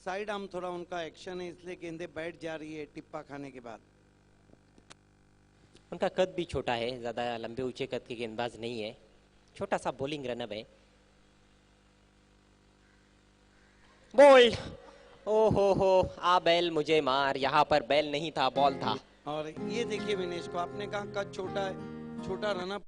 साइड आर्म थोड़ा उनका एक्शन है इसलिए गेंदें बैठ जा रही है टिप्पा खाने के बाद। उनका कद भी छोटा है, ज्यादा लंबे ऊंचे कद के गेंदबाज नहीं है, छोटा सा बॉलिंग रनअप है। बोल्ड, ओ हो, आ बैल मुझे मार, यहाँ पर बैल नहीं था बॉल था। और ये देखिए विनेश को, आपने कहा कद छोटा है, छोटा रनअप।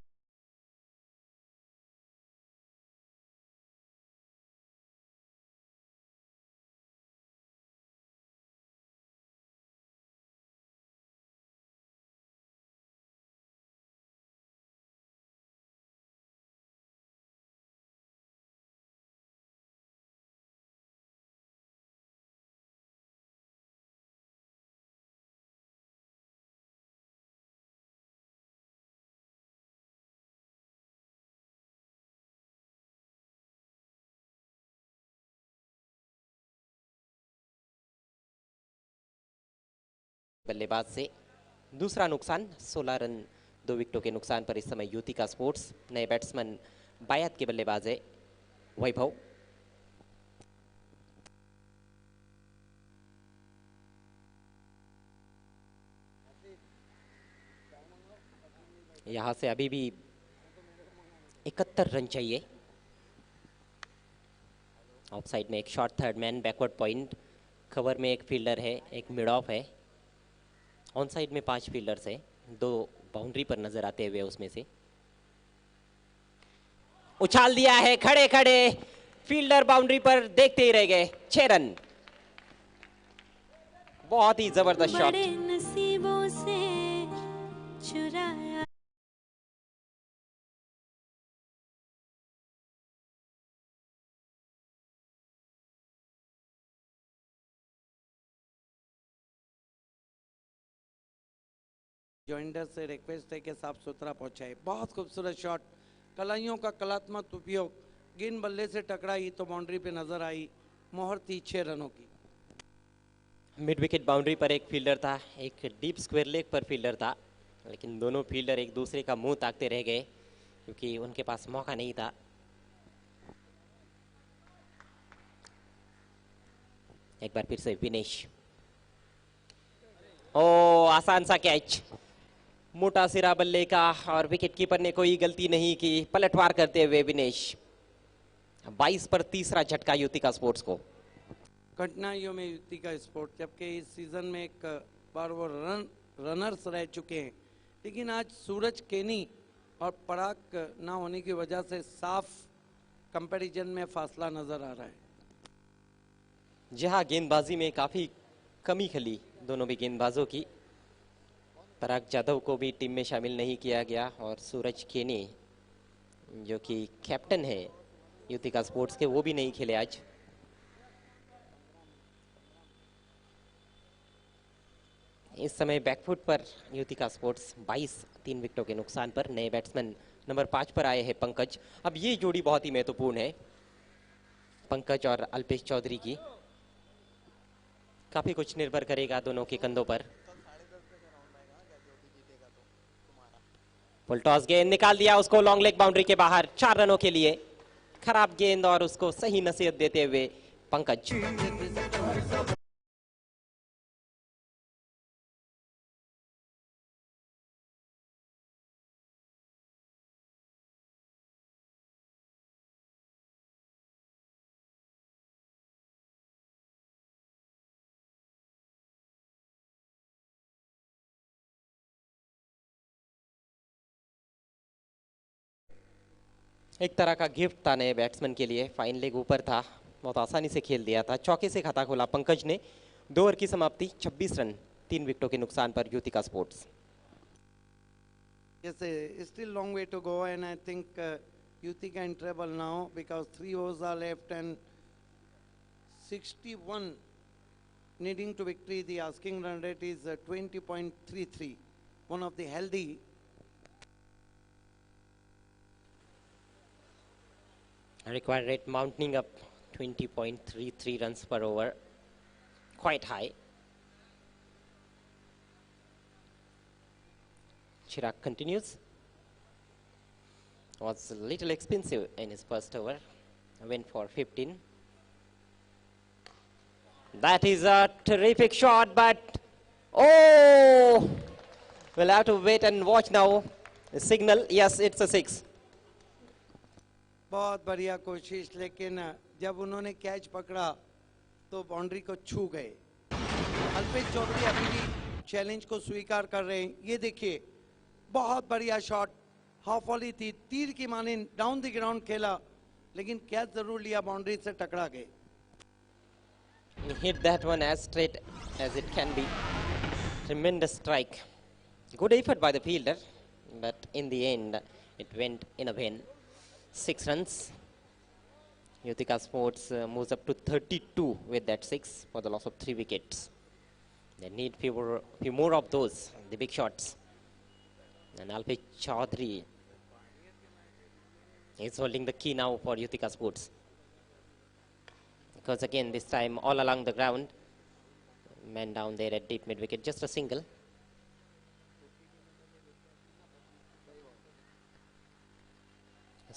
बल्लेबाज से दूसरा नुकसान, 16 रन 2 विकेटों के नुकसान पर इस समय युति का स्पोर्ट्स। नए बैट्समैन बायत के बल्लेबाज है वैभव। यहां से अभी भी 71 रन चाहिए। ऑफ साइड में एक short third man, backward point, cover में एक फील्डर है, एक मिड ऑफ है, ऑन साइड में 5 फील्डर्स है, 2 बाउंड्री पर नजर आते हुए उसमें से। उछाल दिया है खड़े खड़े, फील्डर बाउंड्री पर देखते ही रह गए। 6 रन, बहुत ही जबरदस्त शॉट। बड़े नसीबों से चुराया। जॉइंडर से रिक्वेस्ट है कि साफ सुथरा पहुंचाए। बहुत खूबसूरत शॉट, कलाइयों का कलात्मक उपयोग गेंद बल्ले से टकराई तो बाउंड्री पे नजर आई, मोहर थी 6 रनों की। मिड विकेट बाउंड्री पर एक फील्डर था, एक डीप स्क्वायर लेग पर फील्डर था, लेकिन दोनों फील्डर एक दूसरे का मुंह ताकते रह गए क्योंकि उनके पास मौका नहीं था। एक बार फिर से विनेश, ओ आसान सा कैच, मोटा सिरा बल्ले का और विकेट कीपर ने कोई गलती नहीं की, पलटवार करते हुए विनेश 22 पर तीसरा झटका युतिका स्पोर्ट्स को। कठिनाइयों में युतिका स्पोर्ट, जबकि इस सीजन में एक बार वो रनर्स रह चुके हैं, लेकिन आज सूरज केनी और पराग ना होने की वजह से साफ कंपैरिजन में फासला नजर आ रहा है। जहां गेंदबाजी में काफी कमी खली दोनों भी गेंदबाजों की, पराग जाधव को भी टीम में शामिल नहीं किया गया और सूरज केनी जो कि कैप्टन है युतिका स्पोर्ट्स के, वो भी नहीं खेले आज। इस समय बैकफुट पर युतिका स्पोर्ट्स 22 3 विकेटों के नुकसान पर। नए बैट्समैन नंबर 5 पर आए हैं पंकज। अब ये जोड़ी बहुत ही महत्वपूर्ण है, पंकज और अल्पेश चौधरी की। काफी कुछ निर्भर करेगा दोनों के कंधों पर। फुल टॉस गेंद निकाल दिया उसको लॉन्ग लेग बाउंड्री के बाहर 4 रनों के लिए। खराब गेंद और उसको सही नसीहत देते हुए पंकज। एक तरह का गिफ्ट था नए बैट्समैन के लिए, फाइन लेग ऊपर था, बहुत आसानी से खेल दिया था। चौके से खाता खोला पंकज ने। 2 ओवर की समाप्ति, 26 रन 3 विकेटों के नुकसान पर Yutika sports. Yes, still long way to go, and I think Yutika in trouble now because 3 overs are left and 61 needing to victory. The asking run rate is 20.33, one of the healthy. Required rate mounting up 20.33 runs per over, quite high. Chirag continues. Was a little expensive in his first over. Went for 15. That is a terrific shot, but oh, we'll have to wait and watch now. The signal, yes, it's a 6. बहुत बढ़िया कोशिश, लेकिन जब उन्होंने कैच पकड़ा तो बाउंड्री को छू गए। अल्पेश चौधरी अभी भी चैलेंज को स्वीकार कर रहे हैं। ये देखिए, बहुत बढ़िया शॉट, हाफ वॉली थी, तीर की माने डाउन द ग्राउंड खेला, लेकिन कैच जरूर लिया, बाउंड्री से टकरा गए। Hit that one as straight as it can be. Tremendous strike. Good effort by the fielder, but in the end, it went in a vain. 6 runs. Yutika Sports moves up to 32 with that 6 for the loss of 3 wickets. They need few more of those, the big shots. And Alpesh Chaudhary is holding the key now for Yutika Sports. Because again, this time all along the ground, man down there at deep mid wicket, just a single.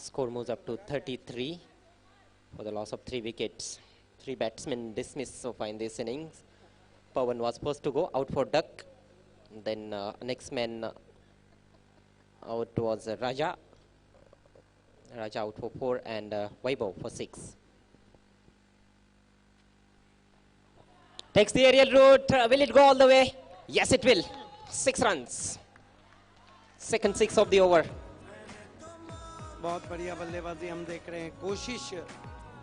Score moves up to 33 for the loss of 3 wickets. 3 batsmen dismissed so far in this innings. Pawan was supposed to go out for duck. Then next man out was Raja. Raja out for 4 and Vaibhav for 6. Takes the aerial route. Will it go all the way? Yes, it will. 6 runs. Second 6 of the over. बहुत बढ़िया बल्लेबाजी हम देख रहे हैं। कोशिश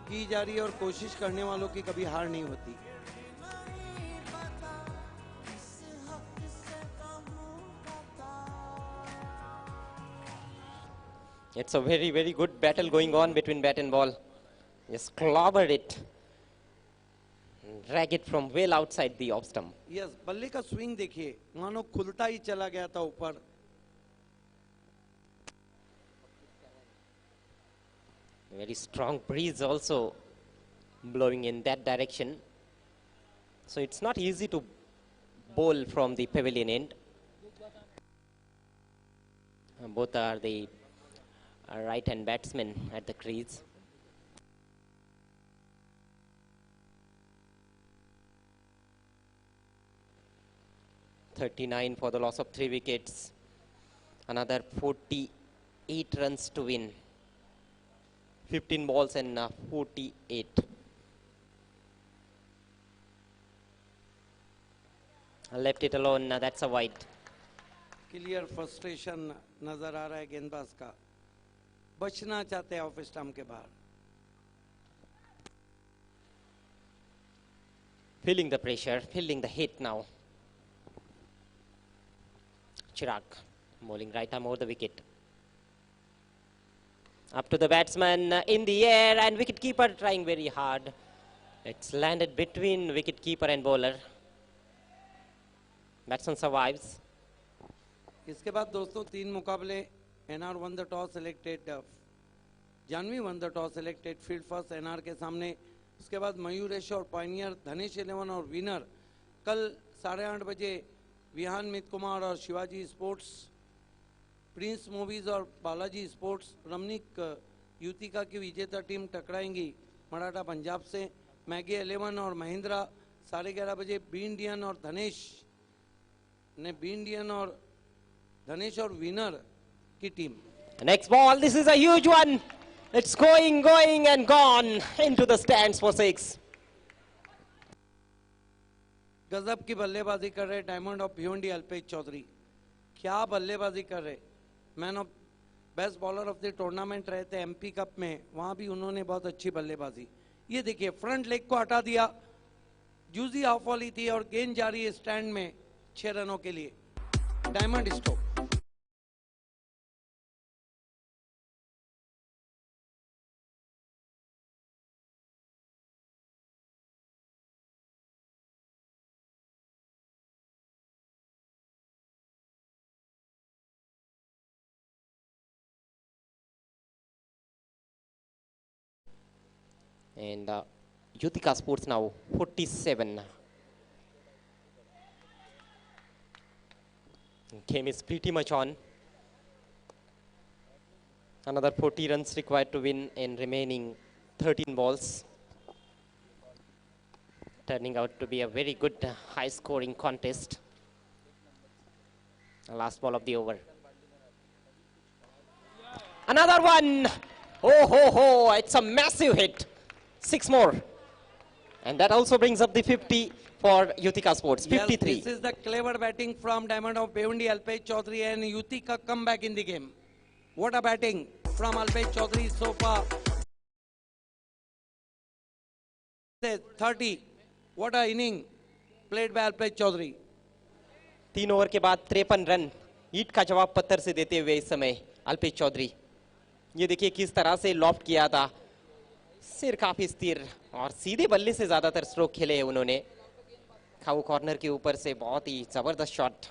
की जा रही है और कोशिश करने वालों की कभी हार नहीं होती। It's a very, very good battle going on between bat and ball. Just clobbered it. Drag it from well outside the off stump. Yes, बल्ले का स्विंग देखिए, मानो खुलता ही चला गया था ऊपर। Very strong breeze also blowing in that direction. So it's not easy to bowl from the pavilion end. Both are the right-hand batsmen at the crease. (39) for the loss of 3 wickets. Another 48 runs to win. 15 balls and 48. Left it alone. That's a wide. Clear frustration नजर आ रहा है गेंदबाज का, बचना चाहते हैं ऑफ स्टंप के बाहर. Feeling the pressure, feeling the hit now. Chirag bowling right arm over the wicket. Up to the batsman in the air, and wicket keeper trying very hard. It's landed between wicket keeper and bowler. Batsman survives. इसके बाद दोस्तों 3 मुकाबले. NR won the toss, selected Janvi won the toss, selected field first NR के सामने. उसके बाद मयूरेश और पायनियर, धनेश 11 और विनर. कल 8:30 बजे विहान मित कुमार और शिवाजी स्पोर्ट्स, प्रिंस मूवीज और बालाजी स्पोर्ट्स, रमनिक युतिका की विजेता टीम टकराएंगी मराठा पंजाब से. मैगी 11 और महिंद्रा 11:30 बजे. बी इंडियन और धनेश और विनर की team. Next ball, this is a huge one. It's going and gone into the stands for 6. गजब की बल्लेबाजी कर रहे डायमंड ऑफ भिवंडी अल्पेश चौधरी. क्या बल्लेबाजी कर रहे. Man of best bowler of the tournament रहे थे एमपी कप में, वहां भी उन्होंने बहुत अच्छी बल्लेबाजी. ये देखिए फ्रंट लेग को हटा दिया. जूजी ऑफ वाली थी और गेंद जा रही है स्टैंड में 6 रनों के लिए. Diamond stroke. And Yutika Sports now 47. Game is pretty much on. Another 40 runs required to win in remaining 13 balls. Turning out to be a very good high scoring contest. Last ball of the over. Another one. Oh, it's a massive hit. 6 more. And that also brings up the 50 for Yutika Sports. 53. Yes, this is the clever batting from Diamond of Bhiwandi, Alpesh Chaudhary, and Yutika come back in the game. What a batting from Alpesh Chaudhary so far. 30. What a inning played by Alpesh Chaudhary. 3 over के बाद 53 रन ईट का जवाब पत्थर से देते हुए इस समय अल्पेश चौधरी. ये देखिए किस तरह से लॉफ्ट किया था. सिर काफी स्थिर और सीधे बल्ले से ज्यादातर स्ट्रोक खेले हैं उन्होंने. खाऊ कॉर्नर के ऊपर से बहुत ही जबरदस्त शॉट,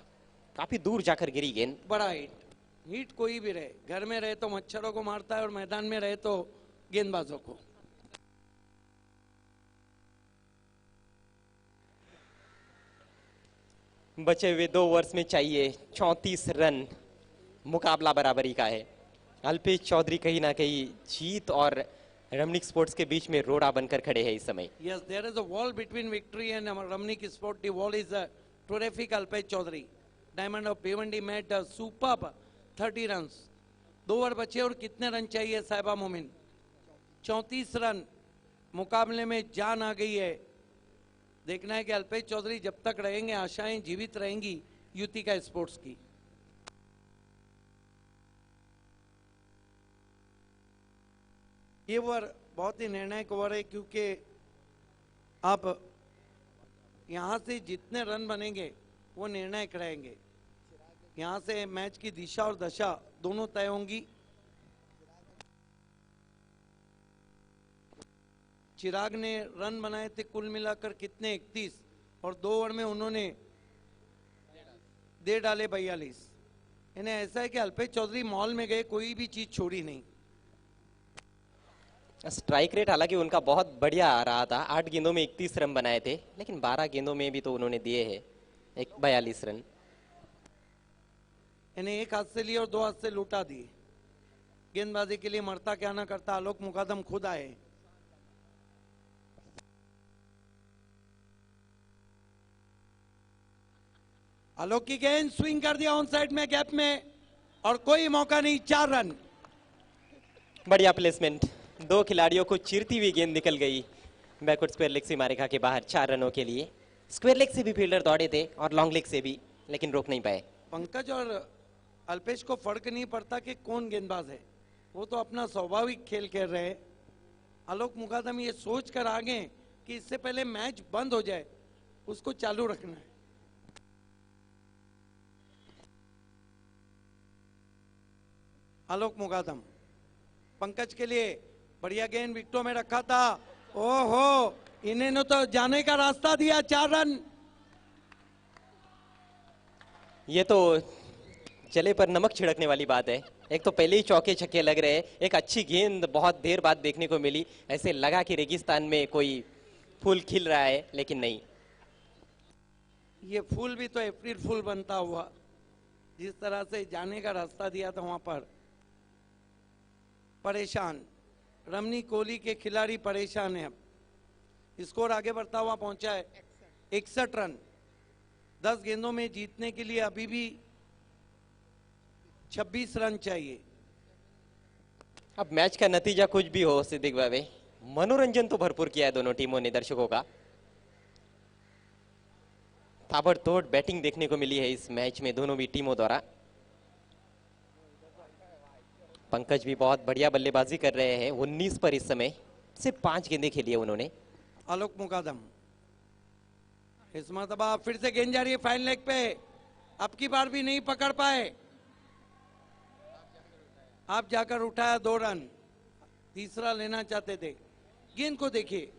काफी दूर जाकर गिरी गेंद. बड़ा हिट कोई भी रहे, घर में रहे तो मच्छरों को मारता है और मैदान में रहे तो गेंदबाजों को. बचे हुए 2 ओवर्स में चाहिए 34 रन. मुकाबला बराबरी का है. अल्पेश चौधरी कहीं ना कहीं जीत और रमनिक स्पोर्ट्स के बीच में रोड़ा बनकर खड़े हैं इस समय. Yes, there is a wall between victory and Ramnik Sport. The wall is terrific. Alpesh Chaudhary, Diamond of Bhiwandi made a superb 30 runs. 2 over बचे और कितने रन चाहिए साहिबा मोमिन? 34 रन. मुकाबले में जान आ गई है. देखना है कि अल्पेश चौधरी जब तक रहेंगे आशाएं जीवित रहेंगी युतिका स्पोर्ट्स की. ये ओवर बहुत ही निर्णायक ओवर है क्योंकि अब यहाँ से जितने रन बनेंगे वो निर्णायक रहेंगे. यहाँ से मैच की दिशा और दशा दोनों तय होंगी. चिराग ने रन बनाए थे कुल मिलाकर कितने 31 और 2 ओवर में उन्होंने दे डाले 42. इन्हें ऐसा है कि अल्पेश चौधरी मॉल में गए कोई भी चीज छोड़ी नहीं. स्ट्राइक रेट हालांकि उनका बहुत बढ़िया आ रहा था, 8 गेंदों में 31 रन बनाए थे, लेकिन 12 गेंदों में भी तो उन्होंने दिए हैं 42 रन। इन्हें एक हाथ से लिए और दो हाथ से लूटा दिए। गेंदबाजी के लिए मरता क्या ना करता, आलोक मुकादम खुद आए। आलोक की गेंद स्विंग कर दिया ऑन साइड में, गैप में, और कोई मौका नहीं, 4 रन। बढ़िया प्लेसमेंट, 2 खिलाड़ियों को चीरती हुई गेंद निकल गई बैकवर्ड स्क्वायर लेग सीमा रेखा के बाहर 4 रनों के लिए। स्क्वायर लेग से भी फील्डर दौड़े थे और लॉन्ग लेग से भी, लेकिन रोक नहीं पाए। पंकज और अल्पेश को फर्क नहीं पड़ता कि कौन गेंदबाज है, वो तो अपना स्वाभाविक खेल खेल रहे हैं। आलोक मुकादम ये सोच कर आगे कि इससे पहले मैच बंद हो जाए, उसको चालू रखना है। आलोक मुकादम पंकज के लिए बढ़िया गेंद विकेटों में रखा था। ओहो, इन्होंने तो जाने का रास्ता दिया, 4 रन। ये तो चले पर नमक छिड़कने वाली बात है। एक तो पहले ही चौके छक्के लग रहे हैं, एक अच्छी गेंद बहुत देर बाद देखने को मिली, ऐसे लगा कि रेगिस्तान में कोई फूल खिल रहा है, लेकिन नहीं। ये फूल भी तो अप्रैल फूल बनता हुआ, जिस तरह से जाने का रास्ता दिया था वहां पर। परेशान रमनी कोहली के खिलाड़ी परेशान है। अब स्कोर आगे बढ़ता हुआ पहुंचा है 61 रन। 10 गेंदों में जीतने के लिए अभी भी 26 रन चाहिए। अब मैच का नतीजा कुछ भी हो सिद्दीक भाई, मनोरंजन तो भरपूर किया है दोनों टीमों ने दर्शकों का। ताबड़तोड़ बैटिंग देखने को मिली है इस मैच में दोनों भी टीमों द्वारा। पंकज भी बहुत बढ़िया बल्लेबाजी कर रहे हैं, 19 पर इस समय, सिर्फ 5 गेंदें खेली है उन्होंने। आलोक मुकादम इस मरतबा फिर से गेंद जा रही है फाइन लेग पे, अब की बार भी नहीं पकड़ पाए। आप जाकर उठाया 2 रन, तीसरा लेना चाहते थे। गेंद को देखिए,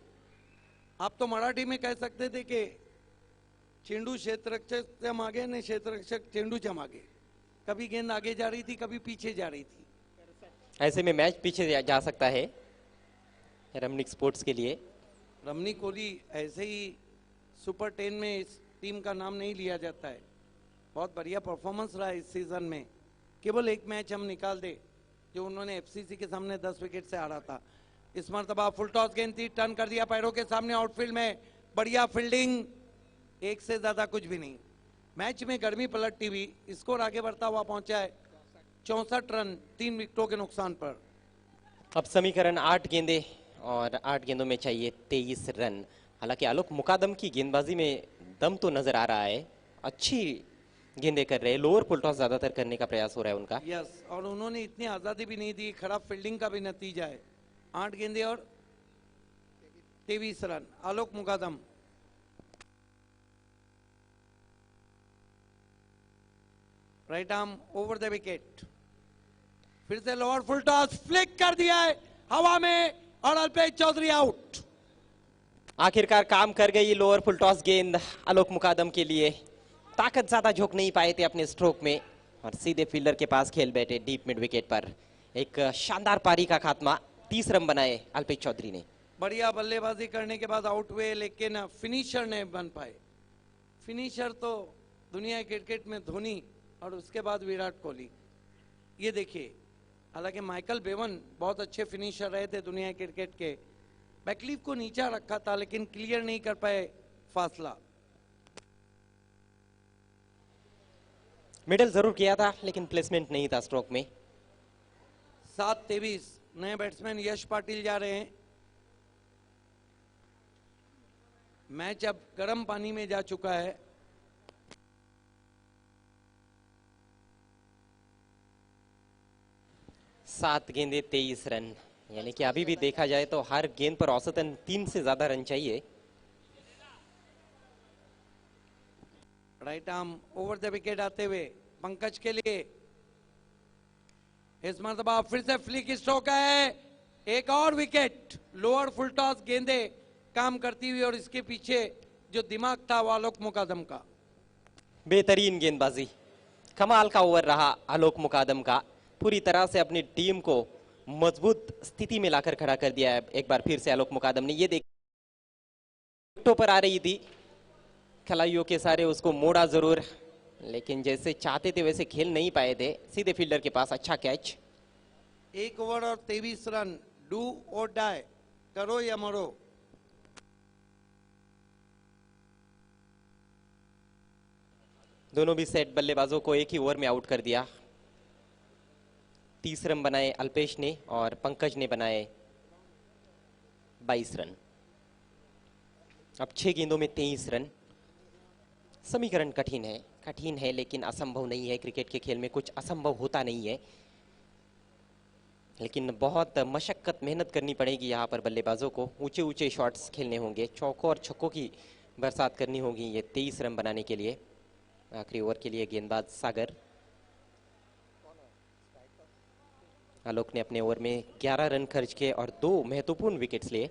आप तो मराठी में कह सकते थे कि चेंडू क्षेत्ररक्षक मागे ने क्षेत्ररक्षक चेंडूच्या मागे। कभी गेंद आगे जा रही थी, कभी पीछे जा रही थी। ऐसे में मैच पीछे जा सकता है रमनिक स्पोर्ट्स के लिए। रमनी कोहली ऐसे ही सुपर 10 में इस टीम का नाम नहीं लिया जाता है। बहुत बढ़िया परफॉर्मेंस रहा इस सीजन में। केवल एक मैच हम निकाल दे जो उन्होंने एफसीसी के सामने 10 विकेट से हारा था। इस मरतबा फुल टॉस गेंद थी, टर्न कर दिया पैरों के सामने आउटफील्ड में, बढ़िया फील्डिंग, एक से ज्यादा कुछ भी नहीं। मैच में गर्मी पलटती हुई स्कोर आगे बढ़ता हुआ पहुंचा है 64 रन 3 विकेटों के नुकसान पर। अब समीकरण 8 गेंदे और 8 गेंदों में चाहिए 23 रन। हालांकि आलोक मुकादम की गेंदबाजी में दम तो नजर आ रहा है, अच्छी गेंदें कर रहे हैं, लोअर फुल टॉस ज्यादातर करने का प्रयास हो रहा है उनका। यस, और उन्होंने इतनी आजादी भी नहीं दी, खराब फील्डिंग का भी नतीजा है। 8 गेंदे और 23 run. Alok Mukadam right arm over the wicket, फिर से लोअर फुल टॉस, फ्लिक कर दिया है हवा में और अल्पेश चौधरी आउट। आखिरकार काम कर गई लोअर फुल टॉस गेंद आलोक मुकादम के लिए। ताकत ज्यादा झोंक नहीं पाए थे अपने स्ट्रोक में और सीधे फील्डर के पास खेल बैठे डीप मिड विकेट पर। एक शानदार पारी का खात्मा, 30 रन बनाए अल्पेश चौधरी ने। बढ़िया बल्लेबाजी करने के बाद आउट हुए, लेकिन फिनिशर नहीं बन पाए। फिनिशर तो दुनिया क्रिकेट में धोनी और उसके बाद विराट कोहली। ये देखिए, हालांकि माइकल बेवन बहुत अच्छे फिनिशर रहे थे दुनिया क्रिकेट के। बैकलीफ को नीचा रखा था लेकिन क्लियर नहीं कर पाए फासला। मिडल जरूर किया था लेकिन प्लेसमेंट नहीं था स्ट्रोक में। 7-23 नए बैट्समैन यश पाटिल जा रहे हैं। मैच अब गर्म पानी में जा चुका है। सात गेंदे 23 रन, यानी कि अभी भी देखा जाए तो हर गेंद पर औसतन 3 से ज्यादा रन चाहिए। Right arm over the wicket आते हुए पंकज के लिए इस मरतबा फिर से फ्लिक स्ट्रोक है, एक और विकेट। लोअर फुल टॉस गेंदे काम करती हुई और इसके पीछे जो दिमाग था वो आलोक मुकादम का। बेहतरीन गेंदबाजी, कमाल का ओवर रहा आलोक मुकादम का। पूरी तरह से अपनी टीम को मजबूत स्थिति में लाकर खड़ा कर दिया है एक बार फिर से आलोक मुकादम ने। ये विकेटों पर आ रही थी, खिलाड़ियों के सारे उसको मोड़ा जरूर, लेकिन जैसे चाहते थे वैसे खेल नहीं पाए थे। सीधे फील्डर के पास अच्छा कैच। 1 ओवर और 23 रन, डू और डाई, करो या मरो। दोनों भी सेट बल्लेबाजों को एक ही ओवर में आउट कर दिया। 30 रन बनाए अल्पेश ने और पंकज ने बनाए 22 रन। अब 6 गेंदों में 23 रन। समीकरण कठिन है लेकिन असंभव नहीं है। क्रिकेट के खेल में कुछ असंभव होता नहीं है, लेकिन बहुत मशक्कत मेहनत करनी पड़ेगी यहाँ पर बल्लेबाजों को। ऊंचे ऊंचे शॉट्स खेलने होंगे, चौकों और छक्कों की बरसात करनी होगी ये 23 रन बनाने के लिए। आखिरी ओवर के लिए गेंदबाज सागर। आलोक ने अपने ओवर में 11 रन खर्च किए और 2 महत्वपूर्ण विकेट्स लिए।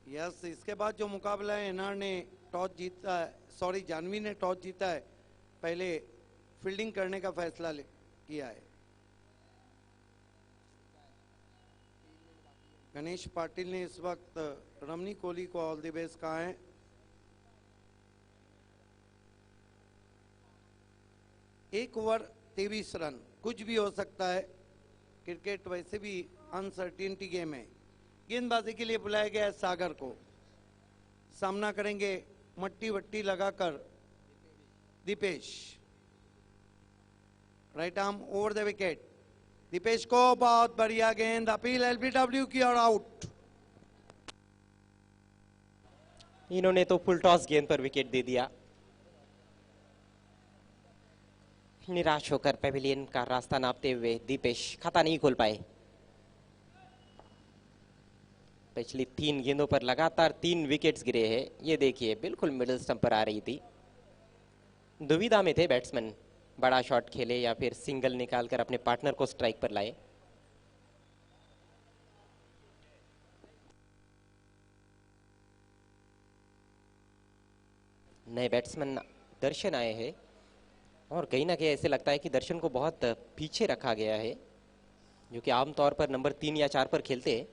यस, इसके बाद जो मुकाबला है, एनआर ने टॉस जीता है, सॉरी जानवी ने टॉस जीता है, पहले फील्डिंग करने का फैसला किया है। गणेश पाटिल ने इस वक्त रमनी कोहली को ऑल द बेस्ट कहा है। एक ओवर 23 रन, कुछ भी हो सकता है। क्रिकेट वैसे भी अनसर्टेनिटी गेम है। गेंदबाजी के लिए बुलाया गया है सागर को। सामना करेंगे मट्टी वट्टी लगाकर Dipesh. Right arm over the wicket. Dipesh को बहुत बढ़िया गेंद, अपील एलबीडब्ल्यू की और आउट। इन्होंने तो फुल टॉस गेंद पर विकेट दे दिया। निराश होकर पेविलियन का रास्ता नापते हुए दीपेश खाता नहीं खोल पाए। पिछली 3 गेंदों पर लगातार 3 विकेट्स गिरे हैं। ये देखिए बिल्कुल मिडिल स्टंप पर आ रही थी। दुविधा में थे बैट्समैन, बड़ा शॉट खेले या फिर सिंगल निकालकर अपने पार्टनर को स्ट्राइक पर लाए। नए बैट्समैन दर्शन आए हैं और कहीं ना कहीं ऐसे लगता है कि दर्शन को बहुत पीछे रखा गया है, जो कि आमतौर पर नंबर 3 या 4 पर खेलते हैं।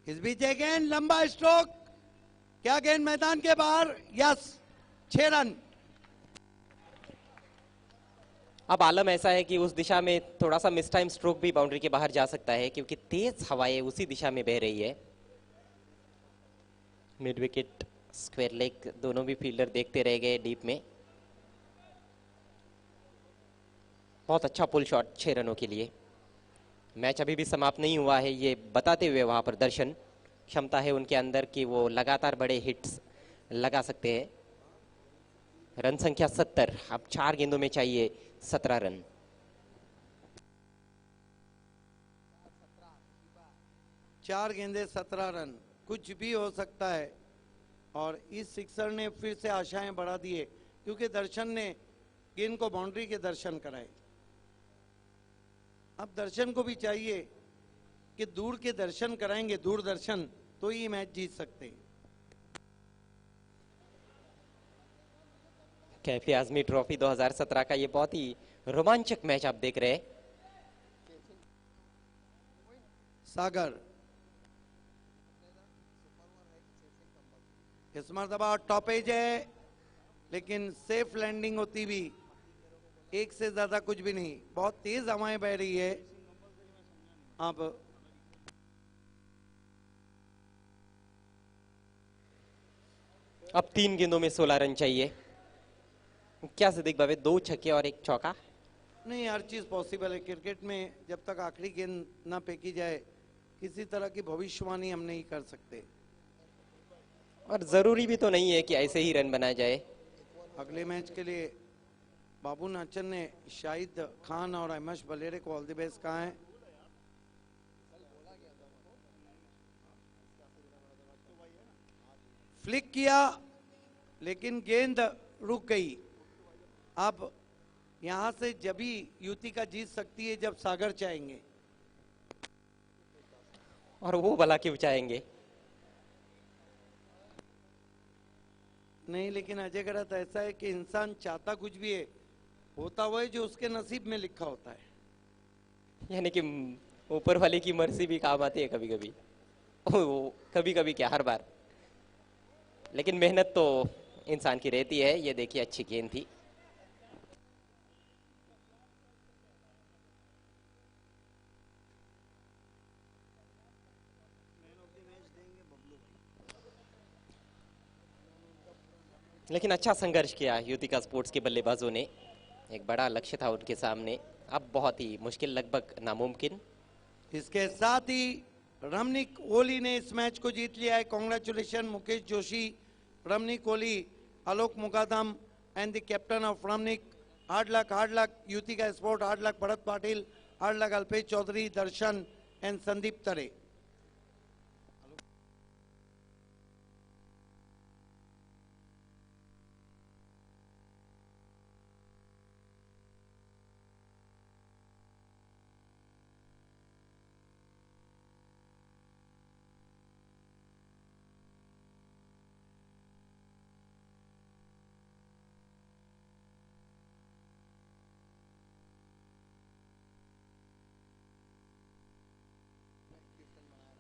इस बीच एक गेंद, लंबा स्ट्रोक, क्या गेंद मैदान के बाहर? Yes, 6 run. अब आलम ऐसा है कि उस दिशा में थोड़ा सा मिस टाइम स्ट्रोक भी बाउंड्री के बाहर जा सकता है, क्योंकि तेज हवाएं उसी दिशा में बह रही है। मिड विकेट, स्क्वायर लेग, दोनों भी फील्डर देखते रह गए डीप में। बहुत अच्छा पुल शॉट 6 रनों के लिए। मैच अभी भी समाप्त नहीं हुआ है, ये बताते हुए वहां पर दर्शन क्षमता है उनके अंदर कि वो लगातार बड़े हिट्स लगा सकते हैं। रन संख्या 70, अब 4 गेंदों में चाहिए 17 रन। चार गेंदे 17 रन, कुछ भी हो सकता है। और इस सिक्सर ने फिर से आशाएं बढ़ा दिए, क्योंकि दर्शन ने गेंद को बाउंड्री के दर्शन कराए। अब दर्शन को भी चाहिए कि दूर के दर्शन कराएंगे, दूरदर्शन, तो ये मैच जीत सकते हैं। कैफी आजमी ट्रॉफी 2017 का ये बहुत ही रोमांचक मैच आप देख रहे हैं। सागर इस मरतबा टॉप एज है, लेकिन सेफ लैंडिंग होती भी, एक से ज्यादा कुछ भी नहीं। बहुत तेज हवाएं बह रही है। अब 3 गेंदों में 16 रन चाहिए। क्या सिद्दीक भाई, 2 छक्के और 1 चौका? नहीं, हर चीज पॉसिबल है क्रिकेट में। जब तक आखिरी गेंद ना फेंकी जाए, किसी तरह की भविष्यवाणी हम नहीं कर सकते। और जरूरी भी तो नहीं है कि ऐसे ही रन बनाया जाए। अगले मैच के लिए बाबू नाचन ने शाहिद खान और अहमश बलेरे को ऑल द बेस्ट कहा है। फ्लिक किया, लेकिन गेंद रुक गई। अब यहां से जब ही युतिका जीत सकती है जब सागर चाहेंगे। और वो भला क्यों चाहेंगे? नहीं, लेकिन अजय गलत ऐसा है कि इंसान चाहता कुछ भी है, होता वो है जो उसके नसीब में लिखा होता है। यानी कि ऊपर वाले की मर्जी भी काम आती है कभी कभी, कभी कभी क्या, हर बार। लेकिन मेहनत तो इंसान की रहती है। ये देखिए अच्छी गेंद थी। लेकिन अच्छा संघर्ष किया युतिका स्पोर्ट्स के बल्लेबाजों ने। एक बड़ा लक्ष्य था उनके सामने, अब बहुत ही मुश्किल, लगभग नामुमकिन। इसके साथ ही रमनिक ओली ने इस मैच को जीत लिया है। Congratulation Mukesh Joshi, Ramnik Oli, Alok Mukadam and the captain of Ramnik. Hard luck Yutika sport, hard luck Bharat Patil, hard luck Alpesh Chaudhary, Darshan and Sandeep Tare.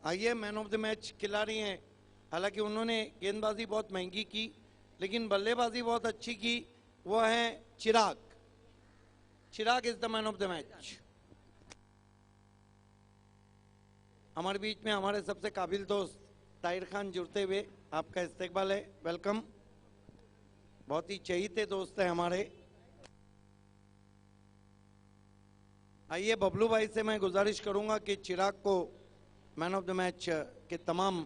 आइए, मैन ऑफ द मैच खिलाड़ी हैं। हालांकि उन्होंने गेंदबाजी बहुत महंगी की, लेकिन बल्लेबाजी बहुत अच्छी की। वो है Chirag. Chirag is the man of the match. हमारे बीच में हमारे सबसे काबिल दोस्त ताहिर खान जुड़ते हुए आपका इस्तकबाल है, वेलकम। बहुत ही चहीते दोस्त हैं हमारे। आइए, बबलू भाई से मैं गुजारिश करूंगा कि चिराग को मैन ऑफ द मैच के तमाम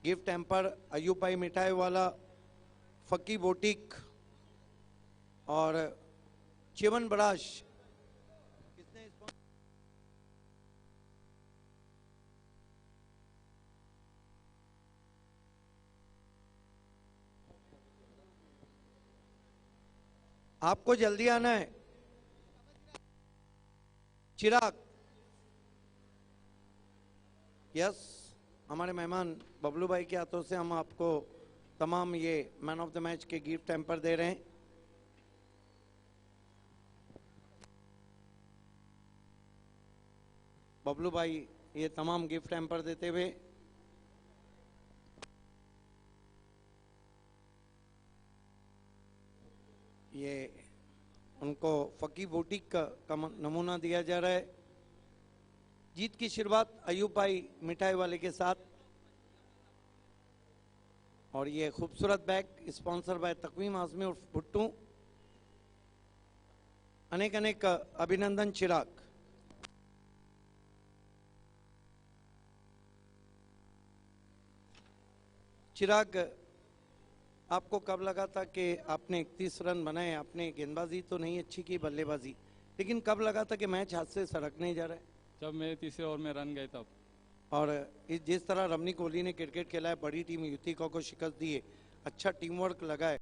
गिफ्ट हैम्पर, अयूब भाई मिठाई वाला, फकी बोटिक और चिवन बराश, किसने आपको जल्दी आना है। चिराग, यस, हमारे मेहमान बबलू भाई के हाथों से हम आपको तमाम ये मैन ऑफ द मैच के गिफ्ट हैम्पर दे रहे हैं। बबलू भाई ये तमाम गिफ्ट हैम्पर देते हुए ये उनको फकी बोटिक का नमूना दिया जा रहा है। जीत की शुरुआत अयूब भाई मिठाई वाले के साथ, और ये खूबसूरत bag sponsor by Taqweem Azmi और भुट्टू। अनेक अनेक अभिनंदन चिराग। चिराग, आपको कब लगा था कि आपने 31 रन बनाए? आपने गेंदबाजी तो नहीं अच्छी की, बल्लेबाजी, लेकिन कब लगा था कि मैच हाथ से सरकने जा रहा है? जब मेरे तीसरे ओवर में रन गए तब। और जिस तरह रमनी कोहली ने क्रिकेट खेला है, बड़ी टीम युतिका को शिकस्त दी है, अच्छा टीम वर्क लगा है।